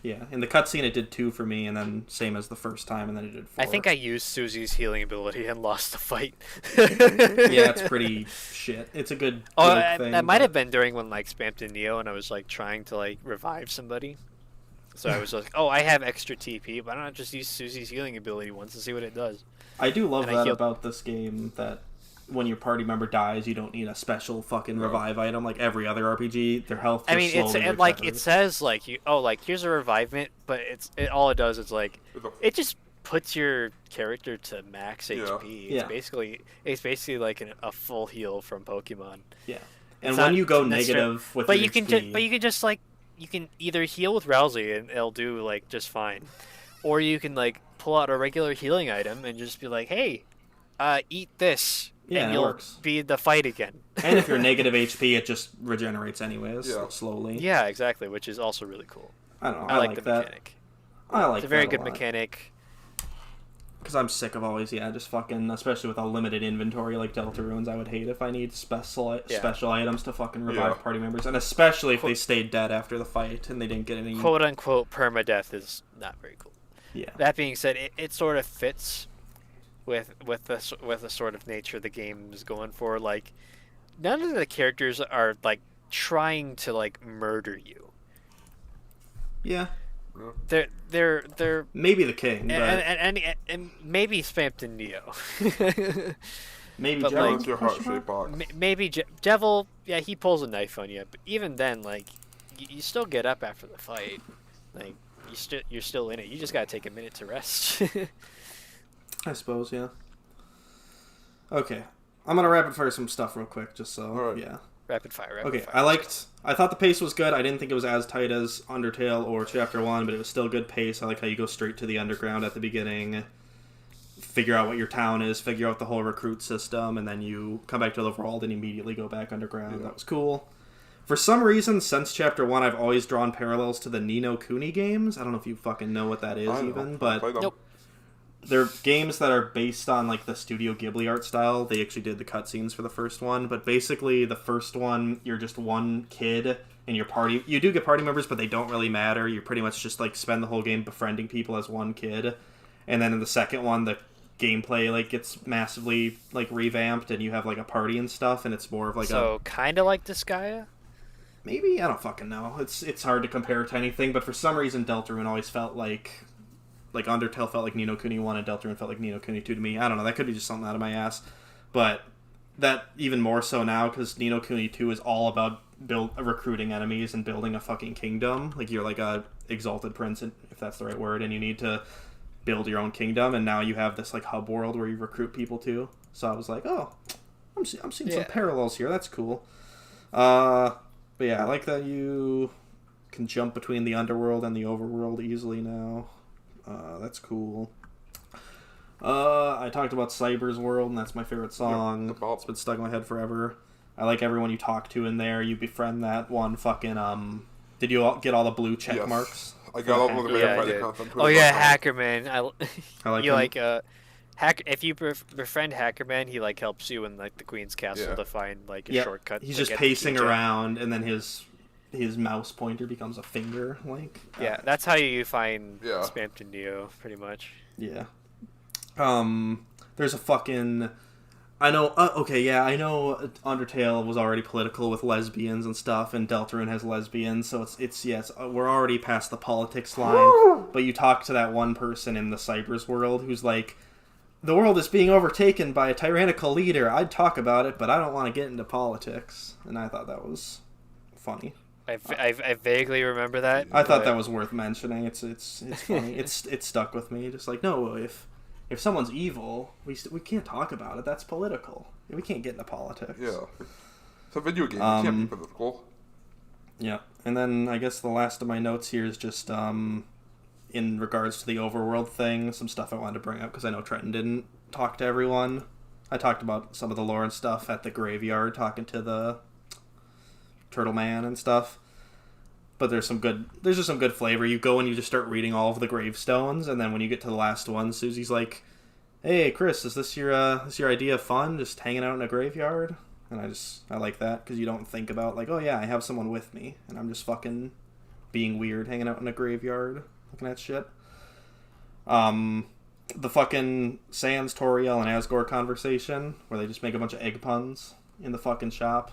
Yeah, in the cutscene it did 2 for me, and then same as the first time, and then it did 4. I think I used Susie's healing ability and lost the fight. Yeah, it's pretty shit. It's a good thing. That might have been during when like Spampton Neo and I was like trying to like revive somebody. So I was like, oh, I have extra TP, but I don't just use Susie's healing ability once and see what it does. I do love and I that healed- about this game, that when your party member dies, you don't need a special fucking revive item like every other RPG. Their health just I mean, slowly like it recovers. says like here's a revivement, but all it does is like it just puts your character to max HP. Yeah. It's basically like a full heal from Pokemon. Yeah. It's And not when you go necessarily- negative with but your you can XP, just like you can either heal with Rousey and it'll do like just fine, or you can like pull out a regular healing item and just be like, hey, eat this. Yeah, and it you'll works. be the fight again. and if you're negative HP, it just regenerates anyways, Yeah. slowly. Yeah, exactly, which is also really cool. I don't know. I like the that. mechanic. I like It's a very that good lot. mechanic. Because I'm sick of always, just fucking, especially with a limited inventory like Deltarune's, I would hate if I need special items to fucking revive Yeah. party members, and especially if they stayed dead after the fight and they didn't get any... Quote unquote permadeath is not very cool. Yeah. That being said, it sort of fits with the sort of nature the game is going for. Like none of the characters are like trying to like murder you. Yeah, They're maybe the king, but and maybe Spampton Neo. maybe but, Devil? like, What's your heart-shaped box? Maybe Devil, yeah, he pulls a knife on you, but even then, like, you still get up after the fight. Like, you're still in it. You just gotta take a minute to rest. I suppose, yeah. Okay, I'm gonna rapid fire some stuff real quick, just so Alright. yeah. Rapid fire. Okay, fire. I thought the pace was good. I didn't think it was as tight as Undertale or Chapter 1, but it was still good pace. I like how you go straight to the underground at the beginning, figure out what your town is, figure out the whole recruit system, and then you come back to the world and immediately go back underground. Yeah. That was cool. For some reason, since Chapter 1, I've always drawn parallels to the Ni no Kuni games. I don't know if you fucking know what that is I don't even, know. but Play them. Nope. they're games that are based on like the Studio Ghibli art style. They actually did the cutscenes for the first one, but basically the first one, you're just one kid in your party. You do get party members, but they don't really matter. You pretty much just like spend the whole game befriending people as one kid. And then in the second one, the gameplay like gets massively like revamped, and you have like a party and stuff, and it's more of like So kind of like Disgaea. maybe, I don't fucking know. It's hard to compare to anything, but for some reason Deltarune always felt like Undertale felt like Ni no Kuni 1 and Deltarune felt like Ni no Kuni 2 to me. I don't know, that could be just something out of my ass. But that even more so now, because Ni no Kuni 2 is all about recruiting enemies and building a fucking kingdom. Like, you're like a exalted prince, if that's the right word, and you need to build your own kingdom, and now you have this like hub world where you recruit people to. So I was like, oh, I'm seeing some Yeah. parallels here. That's cool. But yeah, I like that you can jump between the underworld and the overworld easily now. That's cool. I talked about Cyber's World, and that's my favorite song. the bop. It's been stuck in my head forever. I like everyone you talk to in there. You befriend that one fucking, did you get all the blue check Yes. marks? I got all of the Yeah, I Friday did. content. Oh yeah, Hackerman. I like you him. like hack if you befriend Hackerman, he like helps you in like the Queen's Castle Yeah. to find like a Yep. shortcut. He's to just get the pacing key gem. around, and then his mouse pointer becomes a finger. Like, Yeah, that's how you find Yeah. Spampton Neo, pretty much. yeah. There's a fucking. I know. Okay, yeah, I know. Undertale was already political with lesbians and stuff, and Deltarune has lesbians, so it's yes, we're already past the politics line. But you talk to that one person in the Cyber's world who's like, the world is being overtaken by a tyrannical leader. I'd talk about it, but I don't want to get into politics. And I thought that was funny. I vaguely remember that. I thought but- that was worth mentioning. It's funny. it stuck with me. Just like, no, if someone's evil, we can't talk about it. That's political. We can't get into politics. Yeah. It's a video game. You can't be political. Yeah. And then I guess the last of my notes here is just in regards to the overworld thing, some stuff I wanted to bring up because I know Trenton didn't talk to everyone. I talked about some of the lore and stuff at the graveyard, talking to the Turtle Man and stuff. But there's just some good flavor. You go and you just start reading all of the gravestones, and then when you get to the last one, Susie's like, "Hey, Chris, is this your idea of fun? Just hanging out in a graveyard?" And I like that because you don't think about like, oh yeah, I have someone with me, and I'm just fucking being weird, hanging out in a graveyard, looking at shit. The fucking Sans, Toriel, and Asgore conversation where they just make a bunch of egg puns in the fucking shop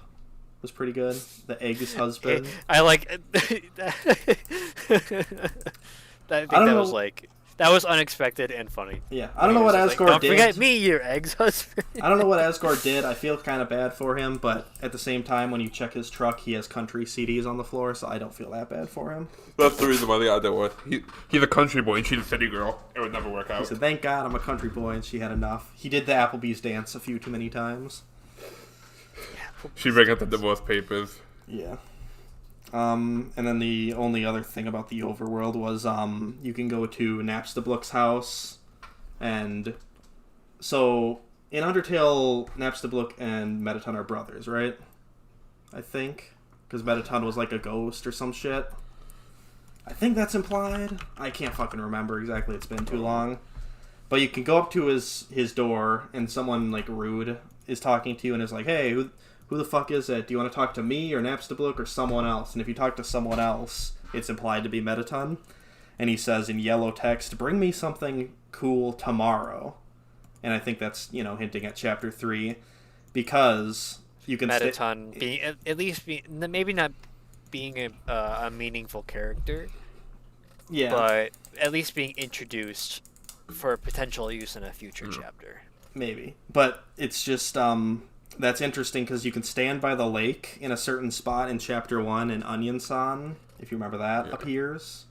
was pretty good. The egg's husband. I like that. I think don't that know- was like that was unexpected and funny. Yeah, I don't know what It was just Asgore like, did. Don't forget me, your ex husband. I don't know what Asgore did. I feel kind of bad for him, but at the same time, when you check his truck, he has country CDs on the floor, so I don't feel that bad for him. That's the reason why they got that one. He's a country boy and she's a city girl. It would never work He out. said, "Thank God I'm a country boy," and she had enough. He did the Applebee's dance a few too many times. She bring out the divorce papers. Yeah. And then the only other thing about the overworld was you can go to Napstablook's house, and so in Undertale, Napstablook and Mettaton are brothers, right? I think, because Mettaton was like a ghost or some shit. I think that's implied. I can't fucking remember exactly. It's been too long. But you can go up to his door, and someone like rude is talking to you and is like, "Hey, who the fuck is it? Do you want to talk to me or Napstablook or someone else?" And if you talk to someone else, it's implied to be Mettaton. And he says in yellow text, "Bring me something cool tomorrow." And I think that's, hinting at Chapter 3. Because You can Metaton being at least maybe not being a meaningful character, yeah, but at least being introduced for potential use in a future chapter. maybe. But it's just that's interesting because you can stand by the lake in a certain spot in Chapter 1, and Onion-san, if you remember that, appears.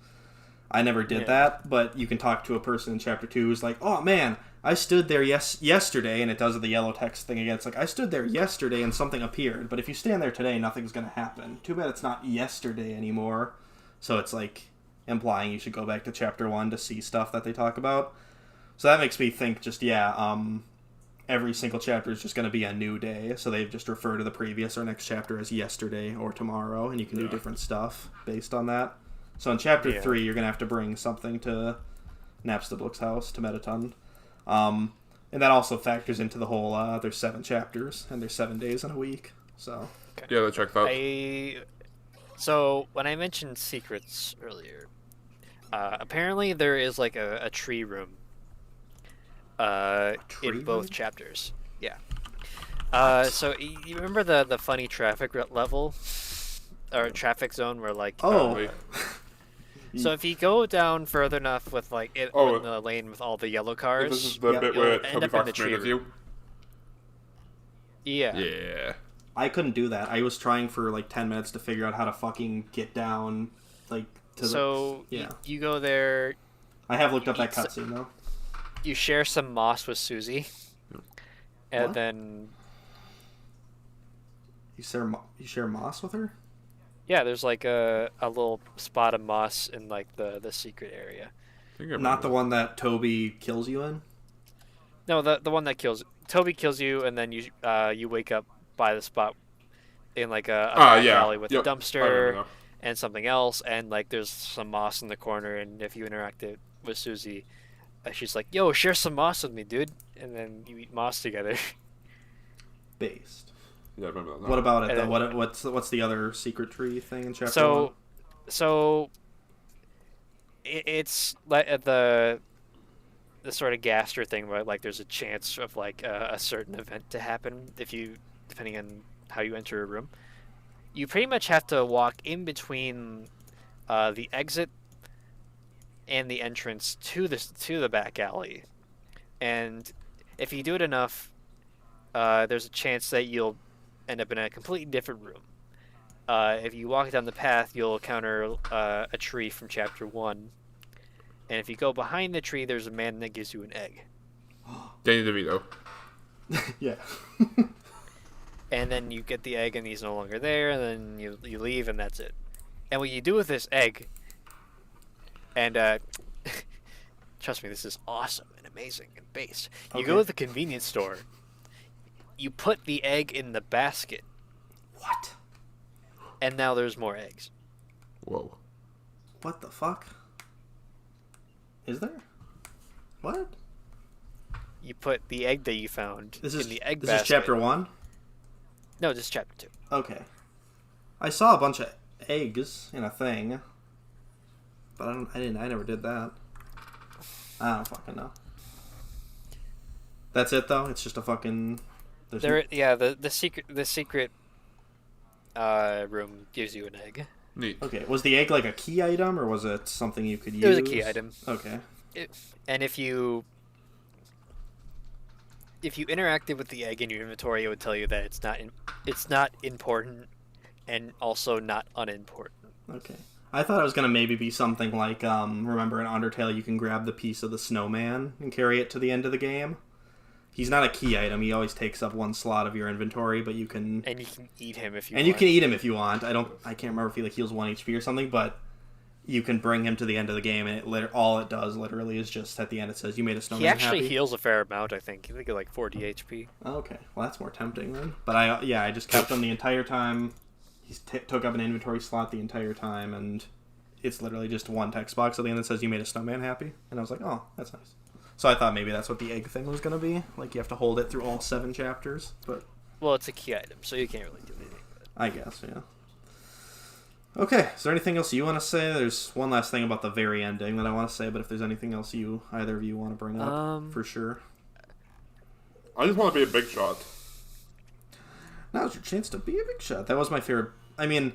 I never did that, but you can talk to a person in Chapter 2 who's like, oh man, I stood there yesterday, and it does the yellow text thing again. It's like, I stood there yesterday and something appeared, but if you stand there today, nothing's going to happen. Too bad it's not yesterday anymore. So it's like implying you should go back to Chapter 1 to see stuff that they talk about. So that makes me think just, every single chapter is just going to be a new day, so they just refer to the previous or next chapter as yesterday or tomorrow, and you can do different stuff based on that. So in Chapter 3, you're going to have to bring something to Napstablook's house, to Metaton. And that also factors into the whole, there's 7 chapters, and there's 7 days in a week, so... Yeah, that checks out. So, when I mentioned secrets earlier, apparently there is, like, a tree room in both chapters. Yeah. So, you remember the funny traffic level? Or traffic zone where, like... Oh! So if you go down further enough with, like, in the lane with all the yellow cars... This is the bit where end Toby up in the Fox tree murders you? Yeah. Yeah. I couldn't do that. I was trying for, like, 10 minutes to figure out how to fucking get down, like, to So, you go there... I have looked up that cutscene, though. You share some moss with Susie. And then... You share moss with her? Yeah, there's like a little spot of moss in like the secret area. Not the one that Toby kills you in? No, the one that kills Toby kills you, and then you wake up by the spot in like a back alley with a dumpster and something else, and like there's some moss in the corner, and if you interact it with Susie, she's like, "Yo, share some moss with me, dude," and then you eat moss together. Based. Yeah, I remember that. What about it, and though? then, What's the other secret tree thing in Chapter 1? So it's like the sort of gaster thing where like there's a chance of like a certain event to happen depending on how you enter a room. You pretty much have to walk in between the exit and the entrance to the back alley, and if you do it enough, there's a chance that you'll end up in a completely different room. If you walk down the path, you'll encounter a tree from Chapter 1. And if you go behind the tree, there's a man that gives you an egg. Danny DeVito. Yeah. And then you get the egg, and he's no longer there, and then you leave, and that's it. And what you do with this egg, and trust me, this is awesome and amazing and based. You go to the convenience store, you put the egg in the basket. What? And now there's more eggs. Whoa. What the fuck? Is there? What? You put the egg that you found in the egg basket. This is Chapter 1? No, this is Chapter 2. Okay. I saw a bunch of eggs in a thing, but I never did that. I don't fucking know. That's it, though? It's just a fucking... The secret room gives you an egg. Neat. Okay, was the egg like a key item, or was it something you could use? It was a key item. Okay. And if you interacted with the egg in your inventory, it would tell you that it's not important, and also not unimportant. Okay. I thought it was gonna maybe be something like, remember in Undertale you can grab the piece of the snowman and carry it to the end of the game? He's not a key item. He always takes up one slot of your inventory, but you can... And you can eat him if you want. And you can eat him if you want. I can't remember if he like heals 1 HP or something, but you can bring him to the end of the game, and all it does literally is just at the end it says you made a snowman happy. He actually heals a fair amount, I think. I think like 40 HP. Okay, well that's more tempting then. But I just kept him the entire time. He took up an inventory slot the entire time, and it's literally just one text box at the end that says you made a snowman happy. And I was like, oh, that's nice. So I thought maybe that's what the egg thing was going to be. Like, you have to hold it through all 7 chapters. But well, it's a key item, so you can't really do anything with it. I guess, yeah. Okay, is there anything else you want to say? There's one last thing about the very ending that I want to say, but if there's anything else either of you want to bring up, for sure. I just want to be a big shot. Now's your chance to be a big shot. That was my favorite. I mean,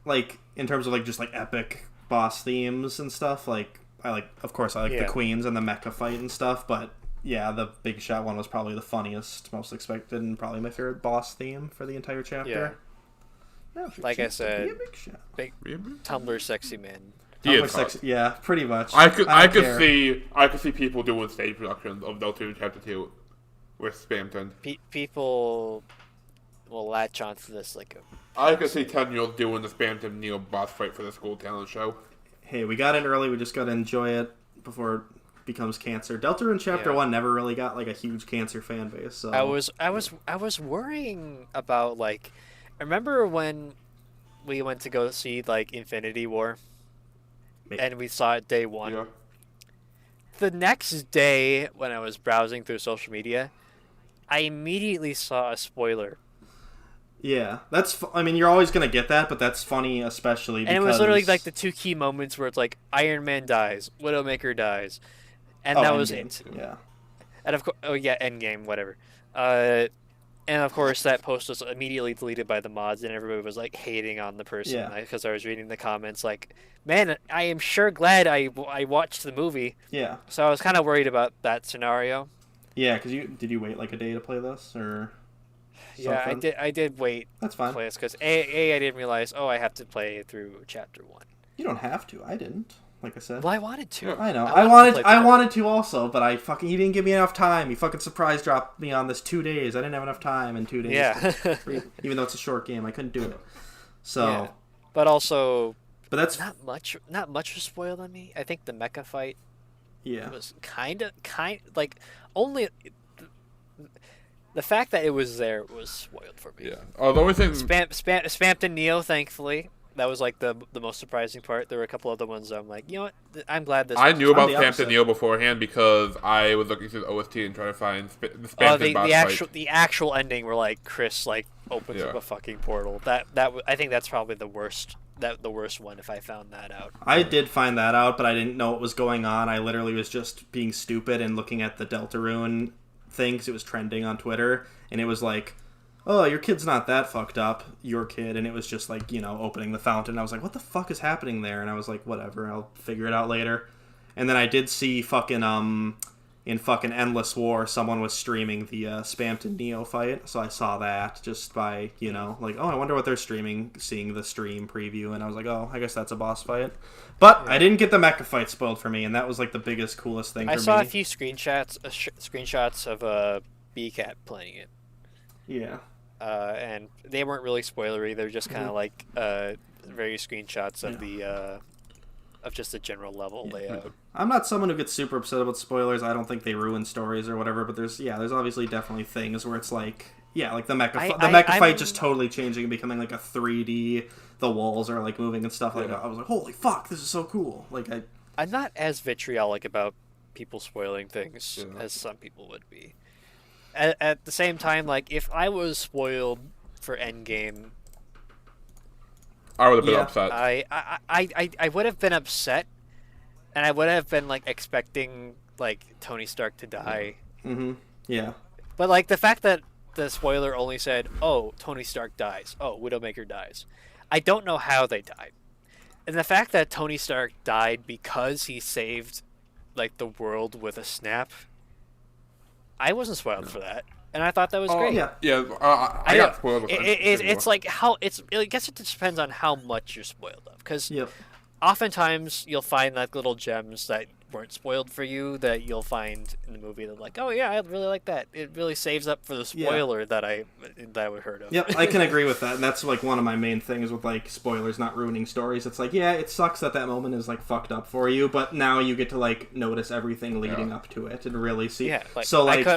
like, in terms of, like, just, like, epic boss themes and stuff, like, of course, I like the Queens and the mecha fight and stuff, but, yeah, the Big Shot one was probably the funniest, most expected, and probably my favorite boss theme for the entire chapter. Yeah. Like I said, big Tumblr sexy man. Yeah, pretty much. I could see people doing stage productions of Deltarune Chapter 2 with Spamton. People will latch onto this like a... I could see 10-year-olds doing the Spamton Neo boss fight for the school talent show. Hey, we got in early. We just got to enjoy it before it becomes cancer. Deltarune Chapter 1 never really got like a huge cancer fan base. So I was worrying about, like, I remember when we went to go see like Infinity War, and we saw it day 1. Yeah. The next day, when I was browsing through social media, I immediately saw a spoiler. Yeah, I mean, you're always gonna get that, but that's funny, especially because... And it was literally like the 2 key moments where it's like Iron Man dies, Widowmaker dies, and that was it. Yeah. And of course, Endgame, whatever. And of course, that post was immediately deleted by the mods, and everybody was like hating on the person because I was reading the comments like, "Man, I am sure glad I watched the movie." Yeah. So I was kind of worried about that scenario. Yeah, because did you wait like a day to play this or? Something? Yeah, I did wait. That's fine. To play this because I didn't realize I have to play through chapter 1. You don't have to. I didn't. Like I said. Well, I wanted to. I know. I wanted to also, but he didn't give me enough time. He fucking surprise dropped me on this 2 days. I didn't have enough time in 2 days. Yeah. Even though it's a short game, I couldn't do it. So. Yeah. But also. But that's not much. Not much was spoiled on me. I think the mecha fight. Yeah. Was kind like only. The fact that it was there was spoiled for me. Yeah. Oh, the only thing... Spamton Neo, thankfully. That was, like, the most surprising part. There were a couple other ones I'm like, you know what? I'm glad this... I knew about Spamton Neo beforehand because I was looking through the OST and trying to find the Spamton boss fight. The actual ending where, like, Chris, like, opens up a fucking portal. I think that's probably the worst... the worst one if I found that out. I did find that out, but I didn't know what was going on. I literally was just being stupid and looking at the Deltarune thing because it was trending on Twitter, and it was like, oh, your kid's not that fucked up, your kid, and it was just like, opening the fountain. I was like, what the fuck is happening there? And I was like, whatever, I'll figure it out later. And then I did see in fucking Endless War, someone was streaming the Spamton Neo fight, so I saw that just by, like, oh, I wonder what they're streaming, seeing the stream preview, and I was like, oh, I guess that's a boss fight. But I didn't get the mecha fight spoiled for me, and that was, like, the biggest, coolest thing for me. I saw a few screenshots of BCAT playing it. Yeah. And they weren't really spoilery, they're just kind of like various screenshots of the... of just the general level layout. I'm not someone who gets super upset about spoilers. I don't think they ruin stories or whatever, but there's obviously definitely things where it's like, like the mecha fight just totally changing and becoming like a 3D, the walls are like moving and stuff like that. I was like, holy fuck, this is so cool. Like I'm not as vitriolic about people spoiling things as some people would be. At the same time, like, if I was spoiled for Endgame, I would have been upset. I would have been upset, and I would have been like expecting like Tony Stark to die. Mm-hmm. Yeah. But like the fact that the spoiler only said, "Oh, Tony Stark dies. Oh, Widowmaker dies." I don't know how they died, and the fact that Tony Stark died because he saved like the world with a snap. I wasn't spoiled for that. And I thought that was great. Yeah. I got spoiled. It's like how I guess it just depends on how much you're spoiled of, because oftentimes you'll find like little gems that weren't spoiled for you that you'll find in the movie that like, oh yeah, I really like that. It really saves up for the spoiler that I would heard of. Yep, I can agree with that, and that's like one of my main things with like spoilers not ruining stories. It's like, yeah, it sucks that moment is like fucked up for you, but now you get to like notice everything leading up to it and really see. Yeah, like, so like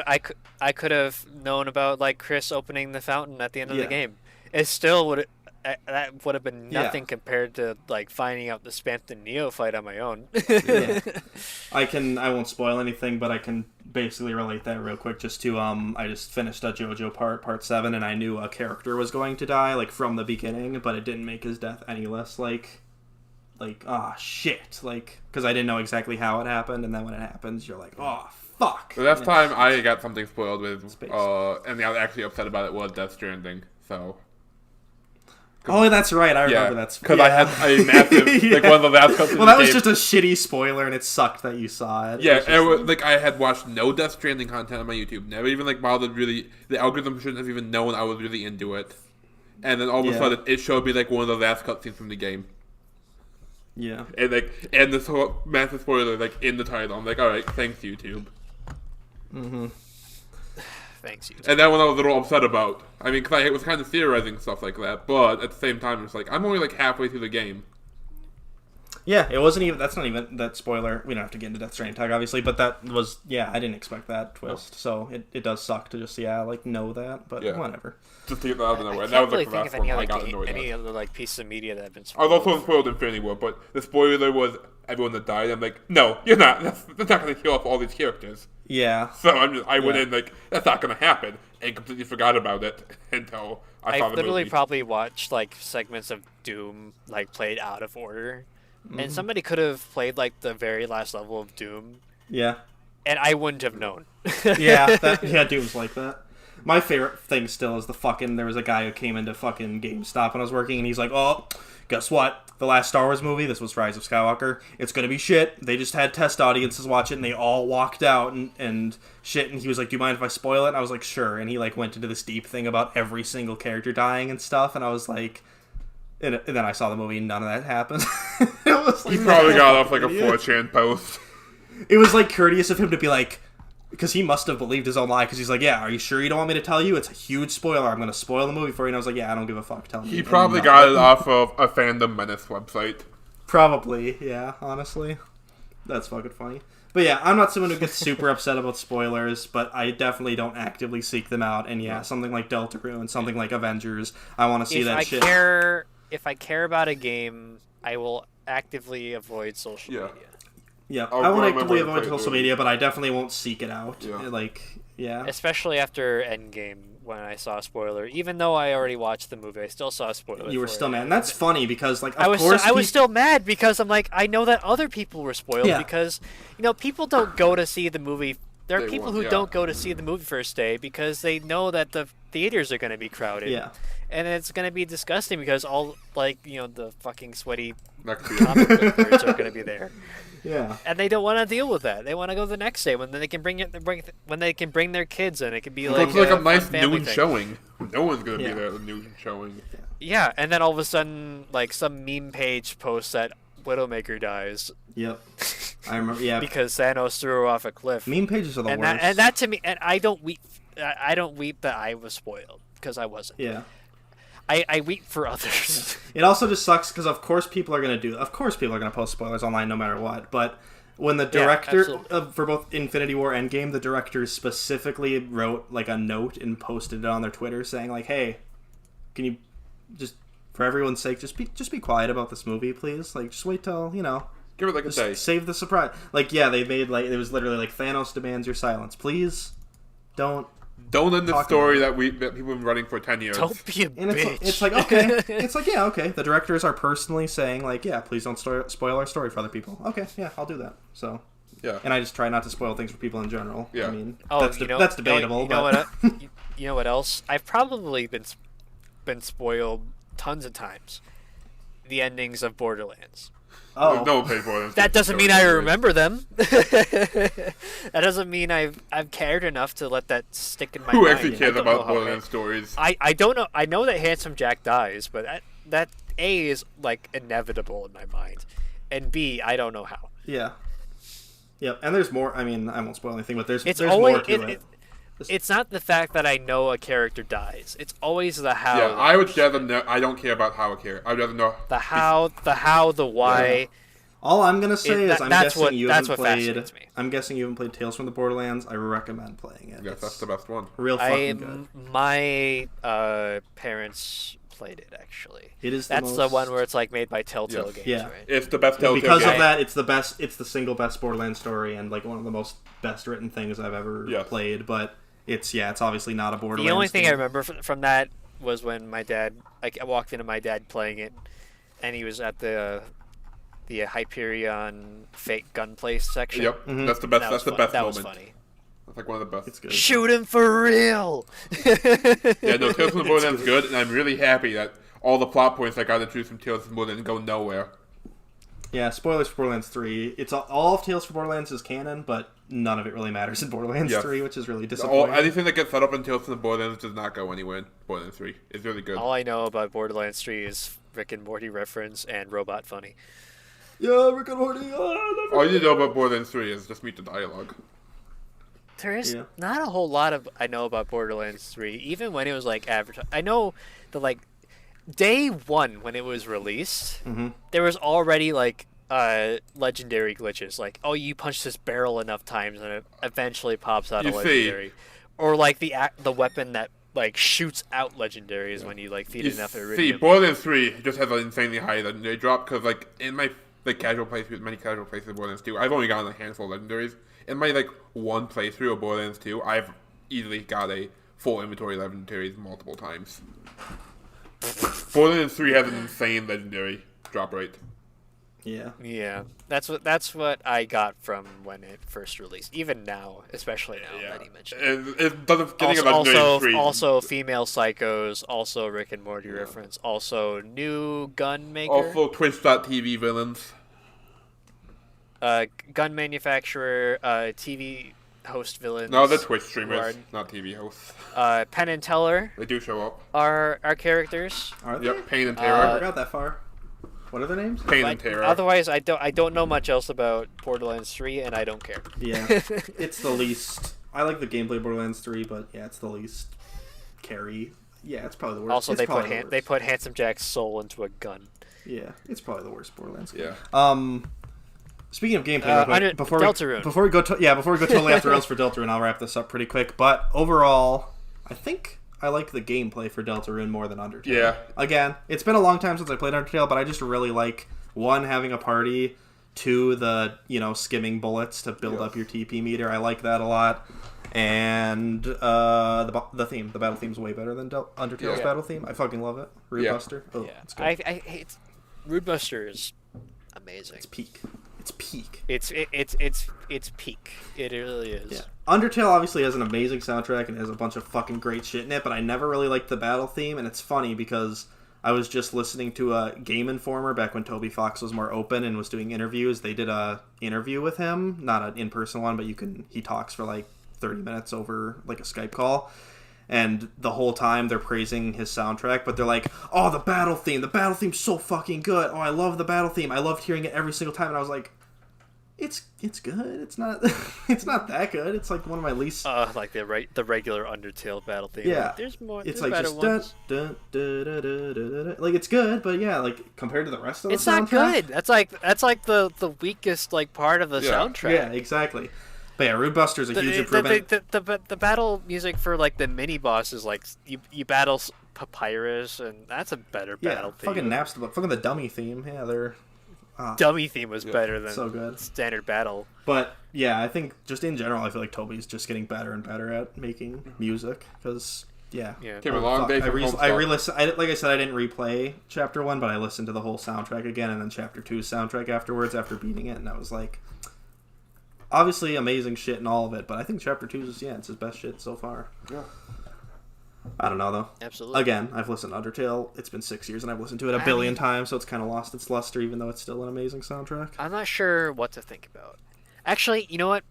I could have known about like Chris opening the fountain at the end of the game. It still would. That would have been nothing compared to like finding out the Spamton Neo fight on my own. I won't spoil anything, but I can basically relate that real quick. Just to I just finished a JoJo part 7, and I knew a character was going to die like from the beginning, but it didn't make his death any less like shit, like, because I didn't know exactly how it happened, and then when it happens, you're like, oh fuck. The last time I got something spoiled with and I was actually upset about it was Death Stranding. So. Oh, that's right. I remember Yeah, that's because I had a massive, like one of the last cutscenes. Well, that was just a shitty spoiler, and it sucked that you saw it. Yeah, It was and it was, just like I had watched no Death Stranding content on my YouTube. Never even like bothered really. The algorithm shouldn't have even known I was really into it. And then all of a Yeah. sudden, it showed me like one of the last cutscenes from the game, yeah. and this whole massive spoiler like in the title. I'm like, all right, thanks YouTube. Thanks, you. And that one I was a little upset about. I mean, because I was kind of theorizing stuff like that, but at the same time, it's like I'm only like halfway through the game. Yeah, it wasn't even. That's not even that spoiler. We don't have to get into Death Stranding tag, obviously, but that was. Yeah, I didn't expect that twist, so it does suck to just like know that, but Yeah. whatever. Just to get that out of I nowhere. can't That was really like the think last of any one I other got game, annoyed any at. other like piece of media that have been I was spoiled. also spoiled Infinity War, but the spoiler was everyone that died. I'm like, no, you're not. That's not going to kill off all these characters. Yeah, So I went Yeah. in like, that's not going to happen, and completely forgot about it until I saw I've the literally movie. probably watched like segments of Doom like played out of order, and somebody could have played like the very last level of Doom, yeah, and I wouldn't have known. yeah. Doom's like that. My favorite thing still is the fucking. There was a guy who came into fucking GameStop when I was working, and he's like, "Oh, guess what? The last Star Wars movie, this was Rise of Skywalker. It's gonna be shit. They just had test audiences watch it, and they all walked out and shit." And he was like, "Do you mind if I spoil it?" And I was like, "Sure." And he like went into this deep thing about every single character dying and stuff, and I was like. And then I saw the movie, and none of that happened. It was like, He probably got off like a 4chan post. It was like courteous of him to be like, because he must have believed his own lie. Because he's like, "Yeah, are you sure you don't want me to tell you? It's a huge spoiler. I'm going to spoil the movie for you." And I was like, "Yeah, I don't give a fuck. Tell me." He And probably no. got it off of a Fandom Menace website. Probably, yeah. Honestly, that's fucking funny. But yeah, I'm not someone who gets super upset about spoilers, but I definitely don't actively seek them out. And yeah, something like Deltarune, something like Avengers, I want to see if that I shit. if I care about a game, I will actively avoid social Yeah. media. Yeah, I'll I won't go on my actively way to avoid play social through it. media, but I definitely won't seek it out. Yeah. Like, yeah. Especially after Endgame, when I saw a spoiler. Even though I already watched the movie, I still saw a spoiler. You were for still it. mad. And that's funny because, like, of I was course, I was still mad because I'm like, I know that other people were spoiled Yeah. because, people don't go to see the movie. There are Day people one, who yeah. don't go to see the movie first day because they know that the theaters are going to be crowded. Yeah. And it's going to be disgusting because all, the fucking sweaty Next to comic book nerds are going to be there. Yeah. And they don't want to deal with that. They want to go the next day when they can when they can bring their kids and it can be like It's like a fun nice family noon thing. showing. No one's gonna Yeah. be there at the noon showing. Yeah, and then all of a sudden, like some meme page posts that Widowmaker dies Yep. I remember. Yeah. because Thanos threw her off a cliff. Meme pages are the and worst. that to me, and I don't weep. I don't weep that I was spoiled because I wasn't. Yeah. I weep for others. It also just sucks because of course people are gonna post spoilers online no matter what. But when the director absolutely. for both Infinity War and Endgame, the director specifically wrote like a note and posted it on their Twitter saying like, "Hey, can you just for everyone's sake just be quiet about this movie, please? Like just wait till Give it like a day. save the surprise." Like yeah, they made like it was literally like Thanos demands your silence, please. Don't. Don't end the Talking story that people have been running for 10 years. Don't be a And bitch. it's like okay, it's like yeah, okay. The directors are personally saying like yeah, please don't spoil our story for other people. Okay, yeah, I'll do that. So Yeah. and I just try not to spoil things for people in general. Yeah. I mean Oh, that's that's debatable. You know but what? You know what else? I've probably been spoiled tons of times. The endings of Borderlands. oh No one paid for it. That doesn't mean I remember them. That doesn't mean I've cared enough to let that stick in my Who mind. actually I cares don't know about how Borderlands stories? I don't know. I know that Handsome Jack dies, but that A is like inevitable in my mind, and B I don't know how. yeah. Yep, and there's more. I mean, I won't spoil anything, but there's It's there's always more to it. it's not the fact that I know a character dies. It's always the how. Yeah, I would rather know. I don't care about how I care. I'd rather know. the how, the why. All I'm gonna say is I'm that's guessing what- you that's haven't what played. fascinates me. I'm guessing you haven't played Tales from the Borderlands. I recommend playing it. Yes, It's that's the best one. real fucking good. My parents played it actually. It is. That's the one where it's like made by Telltale Yes. Games, Yeah. right? It's the best Telltale because game. of that, it's the best. It's the single best Borderlands story and like one of the most best written things I've ever Yes. played. But it's obviously not a Borderlands. The only thing I game. remember from that was when my dad, I walked into my dad playing it, and he was at the Hyperion fake gunplay section. Yep, Mhm. that's the best. That That's was the best that moment. was funny. It's like one of the best. It's good. Shoot him for real. Yeah, no, Tales from the Borderlands is good, and I'm really happy that all the plot points that got introduced from Tales from the Borderlands go nowhere. Yeah, spoilers for Borderlands 3. It's all of Tales from Borderlands is canon, but none of it really matters in Borderlands 3, which is really disappointing. Anything that gets set up in Tales from the Borderlands does not go anywhere in Borderlands 3. It's really good. All I know about Borderlands 3 is Rick and Morty reference and Robot Funny. Yeah, Rick and Morty. All you know about Borderlands 3 is just meet the dialogue. There is not a whole lot of I know about Borderlands 3, even when it was like advertised. I know the like day one when it was released, there was already like legendary glitches, like you punch this barrel enough times and it eventually pops out a legendary, or like the weapon that like shoots out legendaries when you like feed enough iridium. See, Borderlands 3 just has an insanely high legendary drop because like in my casual playthroughs, many casual playthroughs of Borderlands 2, I've only gotten a handful of legendaries. In my like one playthrough of Borderlands 2, I've easily got a full inventory of legendaries multiple times. Borderlands 3 has an insane legendary drop rate. Yeah, that's what I got from when it first released. Even now, especially now that he mentioned it. And it doesn't getting a legendary in 3. Also female psychos, also Rick and Morty reference, also new gun maker, also Twitch.tv villains. Gun manufacturer, TV host villains. No, they're Twitch streamers, not TV hosts. Penn and Teller. They do show up. Are characters. Are they? Yep, Pain and Terror. I never got that far. What are their names? Pain and Terror. Otherwise, I don't know much else about Borderlands 3, and I don't care. Yeah, it's the least. I like the gameplay of Borderlands 3, but yeah, it's the least carry. Yeah, it's probably the worst. Also, It's they put Handsome Jack's soul into a gun. Yeah, it's probably the worst Borderlands game. Yeah. Speaking of gameplay, real quick, before we go totally off the rails for Deltarune, I'll wrap this up pretty quick. But overall, I think I like the gameplay for Deltarune more than Undertale. Yeah. Again, it's been a long time since I played Undertale, but I just really like, 1, having a party, 2, the, skimming bullets to build up your TP meter. I like that a lot. And the theme. The battle theme's way better than Undertale's battle theme. I fucking love it. Rude Buster. Oh, it's good. I hate Rude Buster is amazing. It's peak. It's peak. It's peak. It really is. Yeah. Undertale obviously has an amazing soundtrack and has a bunch of fucking great shit in it, but I never really liked the battle theme, and it's funny because I was just listening to a Game Informer back when Toby Fox was more open and was doing interviews. They did a interview with him, not an in-person one, but he talks for like 30 minutes over like a Skype call. And the whole time they're praising his soundtrack, but they're like, "Oh, the battle theme's so fucking good. Oh, I love the battle theme. I loved hearing it every single time." And I was like, It's good. It's not it's not that good. It's like one of my least like the regular Undertale battle theme. Yeah. Like, there's more. It's there's like better just ones. like it's good, but yeah, like compared to the rest of the It's soundtrack, not good. That's like the weakest like part of the soundtrack. Yeah, exactly. But yeah, Rude Buster's a huge improvement. The battle music for like the mini bosses, like you battle Papyrus, and that's a better battle theme. Fucking Napster, fucking the dummy theme. Yeah, they're dummy theme was better than so good. Standard battle. But yeah, I think just in general, I feel like Toby's just getting better and better at making music because Came a long day from I re-listen. Like I said, I didn't replay Chapter 1, but I listened to the whole soundtrack again, and then Chapter 2's soundtrack afterwards after beating it, and I was like, obviously amazing shit in all of it, but I think Chapter 2 is it's his best shit so far. Yeah. I don't know though. Absolutely. Again, I've listened to Undertale. It's been 6 years, and I've listened to it a billion times, so it's kind of lost its luster, even though it's still an amazing soundtrack. I'm not sure what to think about. Actually, you know what?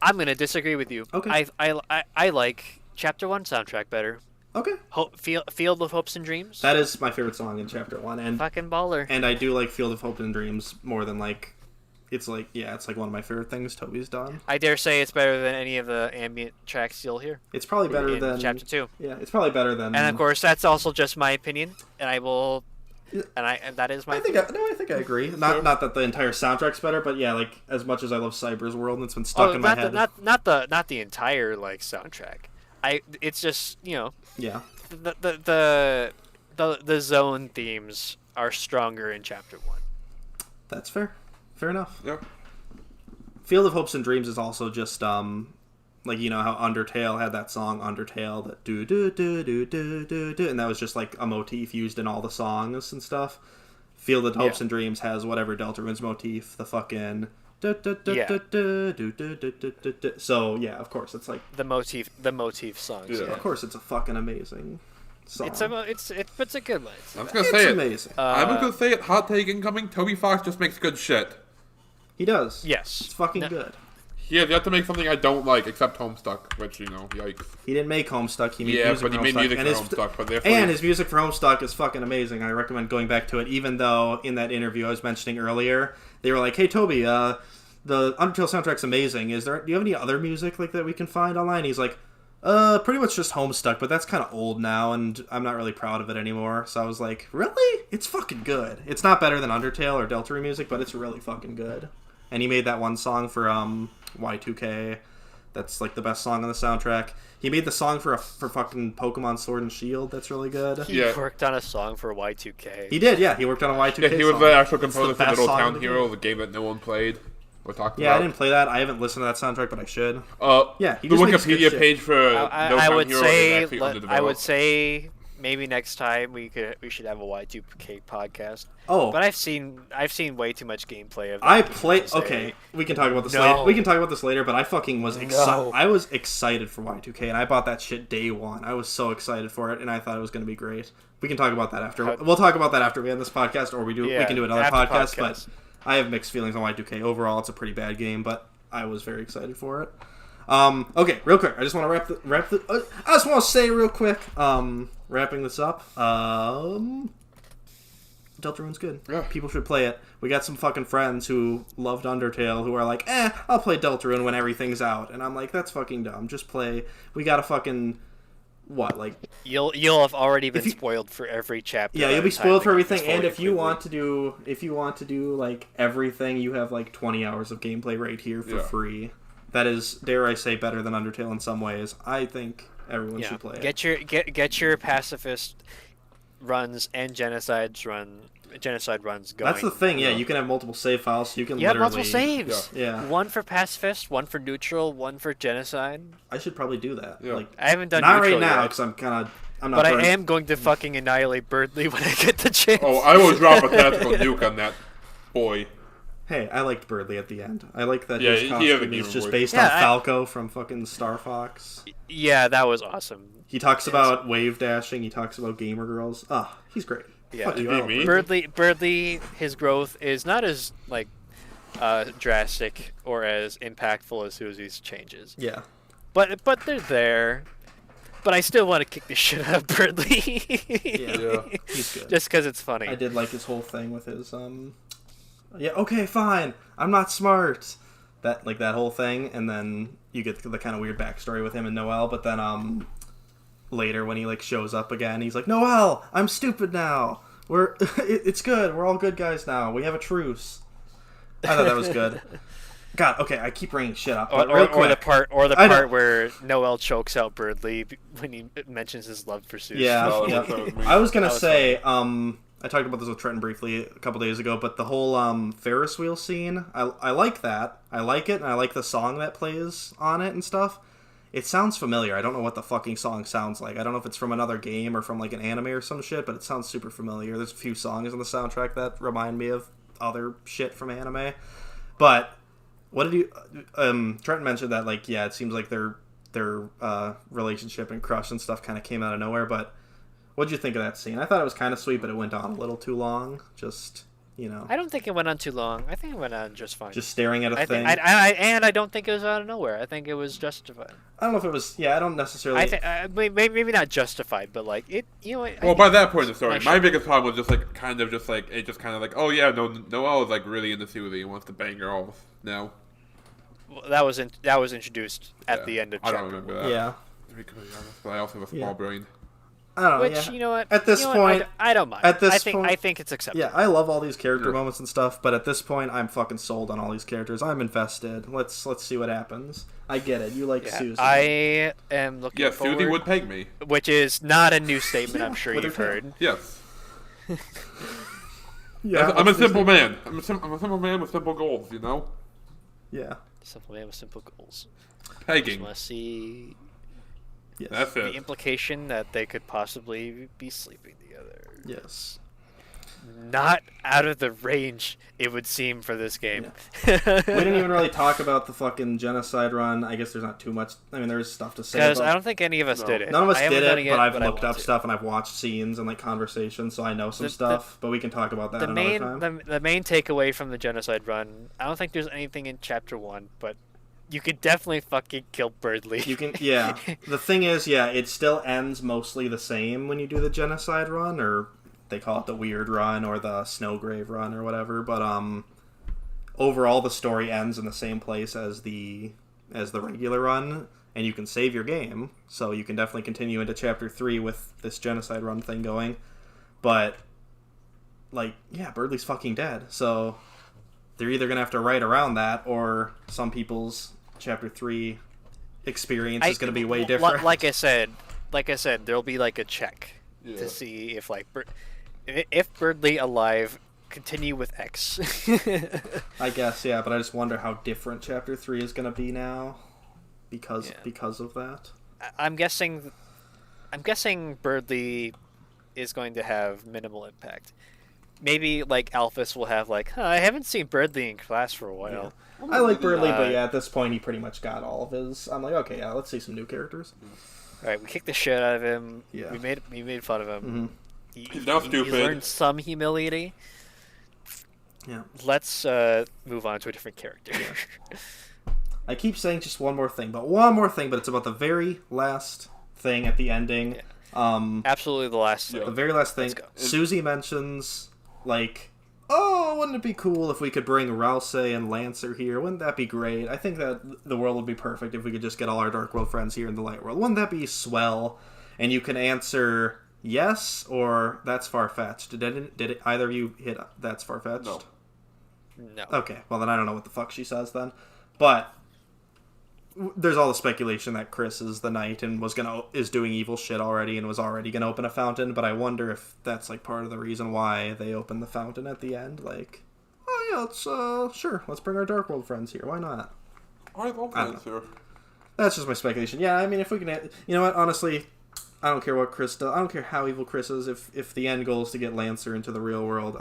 I'm gonna disagree with you. Okay. I like Chapter 1 soundtrack better. Okay. Field of Hopes and Dreams. That is my favorite song in Chapter 1, and fucking baller. And I do like Field of Hope and Dreams more than like. It's like one of my favorite things Toby's done. I dare say it's better than any of the ambient tracks you'll hear. It's probably better than Chapter 2. Yeah, it's probably better than. And of course, that's also just my opinion, and I will. And that is my. I think I agree. Not that the entire soundtrack's better, but yeah, like as much as I love Cyber's World, and it's been stuck in my head. Not the entire like soundtrack. It's just yeah. The zone themes are stronger in Chapter 1. That's fair. Fair enough. Yeah. Field of Hopes and Dreams is also just like how Undertale had that song Undertale that do do do do do do do, and that was just like a motif used in all the songs and stuff. Field of Hopes and Dreams has whatever Deltarune's motif, the fucking So yeah, of course it's like The motif songs. Yeah. of course it's a fucking amazing song. It's a good one. I'm just gonna It's say amazing. it. I'm just gonna say it. Hot take incoming. Toby Fox just makes good shit. He does. Yes. It's fucking No. good. He has yet to make something I don't like, except Homestuck, which yikes. He didn't make Homestuck. He made Yeah, music but he for made Homestuck. music and for his, Homestuck, but therefore and his music for Homestuck is fucking amazing. I recommend going back to it, even though in that interview I was mentioning earlier, they were like, "Hey Toby, the Undertale soundtrack's amazing. Do you have any other music like that we can find online?" He's like, pretty much just Homestuck, but that's kind of old now, and I'm not really proud of it anymore." So I was like, "Really? It's fucking good. It's not better than Undertale or Deltarune music, but it's really fucking good." And he made that one song for Y2K. That's like the best song on the soundtrack. He made the song for fucking Pokemon Sword and Shield. That's really good. He Yeah. worked on a song for Y2K. He did, yeah. He worked on a Y2K Yeah, he was song. the actual It's composer for best Little song in Town the Hero, game. the game that no one played. We're talking Yeah, I about. didn't play that. I haven't listened to that soundtrack, but I should. Yeah, he the just makes good Wikipedia shit. page for No I Town would Hero say is actually I underdeveloped. would say maybe next time we should have a Y2K podcast. Oh, But I've seen way too much gameplay of that I game played. to say- Okay, we can talk about this No. later. We can talk about this later. But I fucking was excited. No. I was excited for Y2K, and I bought that shit day one. I was so excited for it, and I thought it was going to be great. We can talk about that after. We'll talk about that after we end this podcast, or we Yeah, can do another after podcast. podcast. But I have mixed feelings on Y2K. Overall, it's a pretty bad game, but I was very excited for it. Okay, real quick. I just want to I just want to say real quick. Wrapping this up. Deltarune's good. Yeah. People should play it. We got some fucking friends who loved Undertale who are like, I'll play Deltarune when everything's out. And I'm like, that's fucking dumb. Just play. We got a fucking like You'll have already been If you- spoiled for every chapter. yeah, by you'll the be time spoiled the for game everything. is fully And if you completed. want to do like everything, you have like 20 hours of gameplay right here for Yeah. free. That is, dare I say, better than Undertale in some ways. I think everyone should play it. Get your pacifist runs and genocide runs going. That's the thing. Yeah, Yeah. you can have multiple save files. So you can You have literally multiple saves. Yeah. One for pacifist, one for neutral, one for genocide. I should probably do that. Yeah. Like, I haven't done not neutral right now yet, because I'm not. but I burnt. am going to fucking annihilate Birdley when I get the chance. Oh, I will drop a tactical nuke on that boy. Hey, I liked Birdley at the end. I like that Yeah, his he has a costume is gamer just voice. based Yeah, on I- Falco from fucking Star Fox. Yeah, that was awesome. He talks about wave dashing. He talks about gamer girls. Ah, he's great. Yeah. Fuck you, Did he I mean? love Birdley, his growth is not as like drastic or as impactful as Susie's changes, Yeah. but they're there. But I still want to kick the shit out of Birdley. Yeah. He's good. Just because it's funny. I did like his whole thing with his yeah, okay, fine. I'm not smart. That whole thing, and then you get the kind of weird backstory with him and Noelle, but then later when he like shows up again, he's like, "Noelle, I'm stupid now. It's good. We're all good guys now. We have a truce." I thought that was good. God, okay, I keep bringing shit up. But real Or the quick, part I know- where Noel chokes out Birdley when he mentions his love for Susie. Yeah, Oh, yeah. that was me. I was gonna That was say, I talked about this with Trenton briefly a couple days ago, but the whole Ferris wheel scene, I like that. I like it, and I like the song that plays on it and stuff. It sounds familiar. I don't know what the fucking song sounds like. I don't know if it's from another game or from like an anime or some shit, but it sounds super familiar. There's a few songs on the soundtrack that remind me of other shit from anime. But what did you? Trenton mentioned that like yeah, it seems like their relationship and crush and stuff kind of came out of nowhere, but. What'd you think of that scene? I thought it was kind of sweet, but it went on a little too long. Just, I don't think it went on too long. I think it went on just fine. just staring at a thing. And I don't think it was out of nowhere. I think it was justified. I don't know if it was. Yeah, I don't necessarily. I think maybe not justified, but like it. Well, by that point in the story, Sure. my biggest problem was just like oh yeah, Noelle is like really into Susie and wants to bang her off now. that was introduced at Yeah, the end of I chapter don't remember that. yeah. To be completely honest, but I also have a small Yeah. brain. I don't know. Which yeah. you know what? At this you know what, point- I don't mind. at this I think point- I think it's acceptable. Yeah, I love all these character Yeah. moments and stuff, but at this point, I'm fucking sold on all these characters. I'm invested. Let's see what happens. I get it. You like Yeah, Susie. I am looking Yeah, forward, Susie would peg me. which is not a new statement. Yeah, I'm sure with her you've tail. heard. Yes. Yeah, I'm a simple man. I'm a simple man with simple goals, you know? Yeah. Simple man with simple goals. Just Pegging. want to see Yes. That's the it. implication that they could possibly be sleeping together. Yes. not out of the range it would seem for this game. We didn't even really talk about the fucking genocide run. I guess there's not too much. I mean, there's stuff to say. Because about... I don't think any of us No. did it. None of us I haven't did done it, yet, but I've I looked want up to. stuff and I've watched scenes and like conversations, so I know some stuff. But we can talk about that The another main time. the main takeaway from the genocide run, I don't think there's anything in chapter 1, but you could definitely fucking kill Birdley. You can, yeah. The thing is, yeah, it still ends mostly the same when you do the genocide run, or they call it the weird run or the snowgrave run or whatever. But overall, the story ends in the same place as the regular run, and you can save your game, so you can definitely continue into chapter 3 with this genocide run thing going. But like, yeah, Birdley's fucking dead, so they're either gonna have to write around that, or some people's chapter 3 experience is going to be way different. Like I said, there'll be like a check to see if like if Birdley alive, continue with X. I guess, yeah, but I just wonder how different chapter 3 is going to be now because of that. I'm guessing Birdley is going to have minimal impact. Maybe like Alphys will have like, I haven't seen Birdley in class for a while. Yeah. I like Birdley, but yeah, at this point he pretty much got all of his. I'm like, okay, yeah, let's see some new characters. All right, we kicked the shit out of him. Yeah. We made fun of him. Mm-hmm. He's now stupid. He learned some humility. Yeah. Let's move on to a different character. I keep saying just one more thing, but it's about the very last thing at the ending. Yeah. Absolutely the last thing. The very last thing. Let's go. Susie mentions, like, oh, wouldn't it be cool if we could bring Rouse and Lancer here? Wouldn't that be great? I think that the world would be perfect if we could just get all our Dark World friends here in the Light World. Wouldn't that be swell? And you can answer yes or that's far-fetched. Did either of you hit that's far-fetched? No. Okay, well then I don't know what the fuck she says then. But there's all the speculation that Chris is the knight and is doing evil shit already and was already gonna open a fountain, but I wonder if that's like part of the reason why they opened the fountain at the end. Like, oh yeah, let's bring our Dark World friends here. Why not? I love Lancer. That's just my speculation. Yeah, I mean, if we can, you know what? Honestly, I don't care what Chris does. I don't care how evil Chris is. If the end goal is to get Lancer into the real world,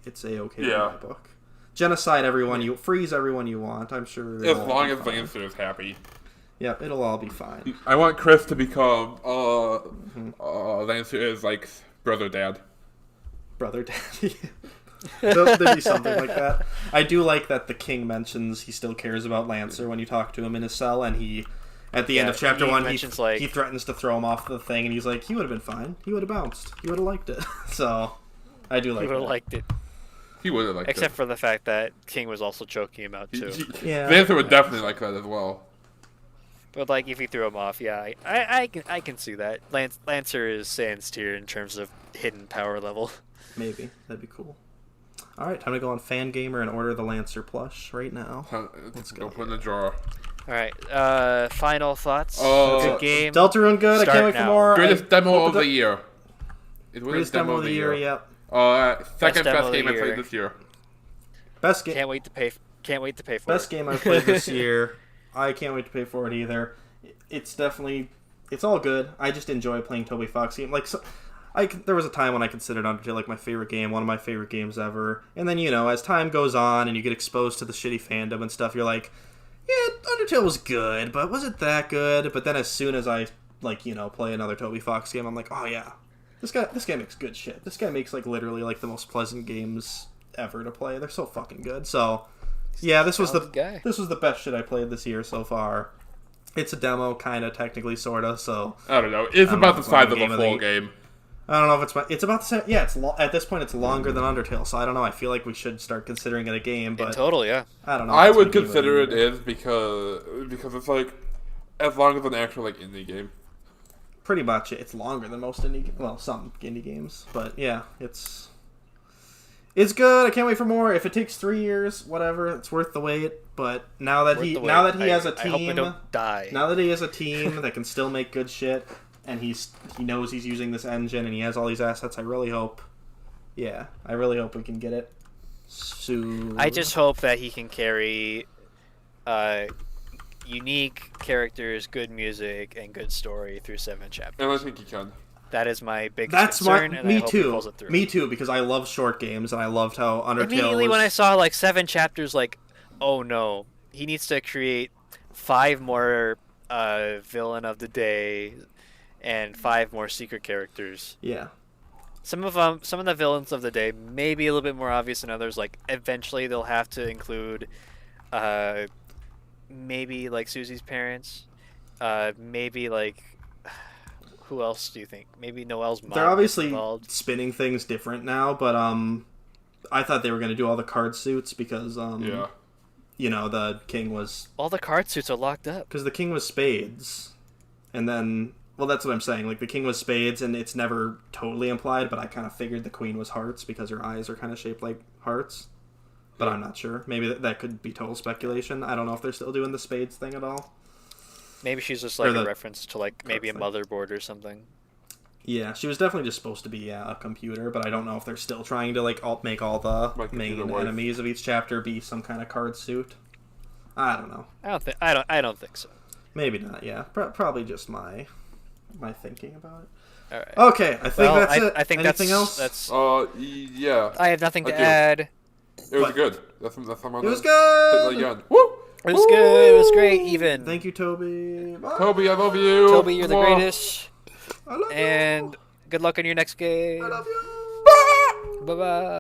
it's a-okay in my book. Genocide everyone freeze everyone you want. I'm sure. As long as Lancer is happy. Yep, it'll all be fine. I want Chris to become Lancer is like brother dad. Brother daddy. There'd be something like that. I do like that the king mentions he still cares about Lancer when you talk to him in his cell, and he, at the end of chapter 1, he threatens to throw him off the thing, and he's like, he would have been fine. He would have bounced. He would have liked it. So, I do like He would have that. liked it. He would have liked it. Except for the fact that King was also choking him out too. Lancer would definitely like that as well. But like, if he threw him off, yeah, I can see that. Lancer is Sans tier in terms of hidden power level. Maybe. That'd be cool. Alright, time to go on Fangamer and order the Lancer plush right now. Let's go put in the drawer. Alright, final thoughts? Oh, Good game. Deltarune good, Start I can't wait for now. more. Greatest demo of the year. Greatest demo of the year, yep. Second demo best of the game I year. played this year. Best game. Can't wait to pay for Best it. game I played this year. I can't wait to pay for it either. It's definitely, it's all good. I just enjoy playing Toby Fox game. Like, so, there was a time when I considered Undertale like my favorite game, one of my favorite games ever. And then, you know, as time goes on and you get exposed to the shitty fandom and stuff, you're like, yeah, Undertale was good, but was it that good? But then as soon as I, like, you know, play another Toby Fox game, I'm like, oh yeah, this guy makes good shit. This guy makes, like, literally, like, the most pleasant games ever to play. They're so fucking good. So, yeah, this was the best shit I played this year so far. It's a demo, kind of, technically, sort of, so... I don't know. It's about the size of a full game. I don't know if it's about the same... Yeah, at this point, it's longer than Undertale, so I don't know. I feel like we should start considering it a game, but... In total, yeah. I don't know. I would consider it is because it's, like, as long as an actual, like, indie game. Pretty much. It's longer than most indie... Well, some indie games, but, yeah, it's good. I can't wait for more. If it takes 3 years, whatever, it's worth the wait. But now that he has a team, I hope I don't die. Now that he has a team that can still make good shit, and he knows he's using this engine, and he has all these assets, I really hope we can get it soon. I just hope that he can carry unique characters, good music, and good story through 7 chapters. And I think he can. That is my biggest That's concern, and I me hope he too. pulls it through. Me too, because I love short games and I loved how Undertale Immediately was... when I saw like 7 chapters, like, oh no, he needs to create 5 more villain of the day and 5 more secret characters. Yeah. Some of the villains of the day may be a little bit more obvious than others. Like eventually they'll have to include, maybe like Susie's parents, maybe like who else do you think? Maybe Noelle's mom. They're obviously involved. spinning things different now, but I thought they were going to do all the card suits because Yeah. you know, the king was... All the card suits are locked up. Because the king was spades, and then... Well, that's what I'm saying. Like, the king was spades, and it's never totally implied, but I kind of figured the queen was hearts because her eyes are kind of shaped like hearts. But I'm not sure. Maybe that could be total speculation. I don't know if they're still doing the spades thing at all. Maybe she's just like Or a the reference to like maybe a thing. motherboard or something. Yeah, she was definitely just supposed to be a computer, but I don't know if they're still trying to like make all the My main computer wife. enemies of each chapter be some kind of card suit. I don't know. I don't think so. Maybe not. Yeah, probably just my thinking about it. All right. Okay, I think Well, that's it. I think Anything else? That's. Yeah. I have nothing to I do. add. It was What? good. That's I'm It was Hit good. that again. Woo! It was good. It was great. Even. Thank you, Toby. Bye. Toby, I love you. Toby, you're the Mwah. greatest. I love And good luck on your next game. you. I love you. Bye bye.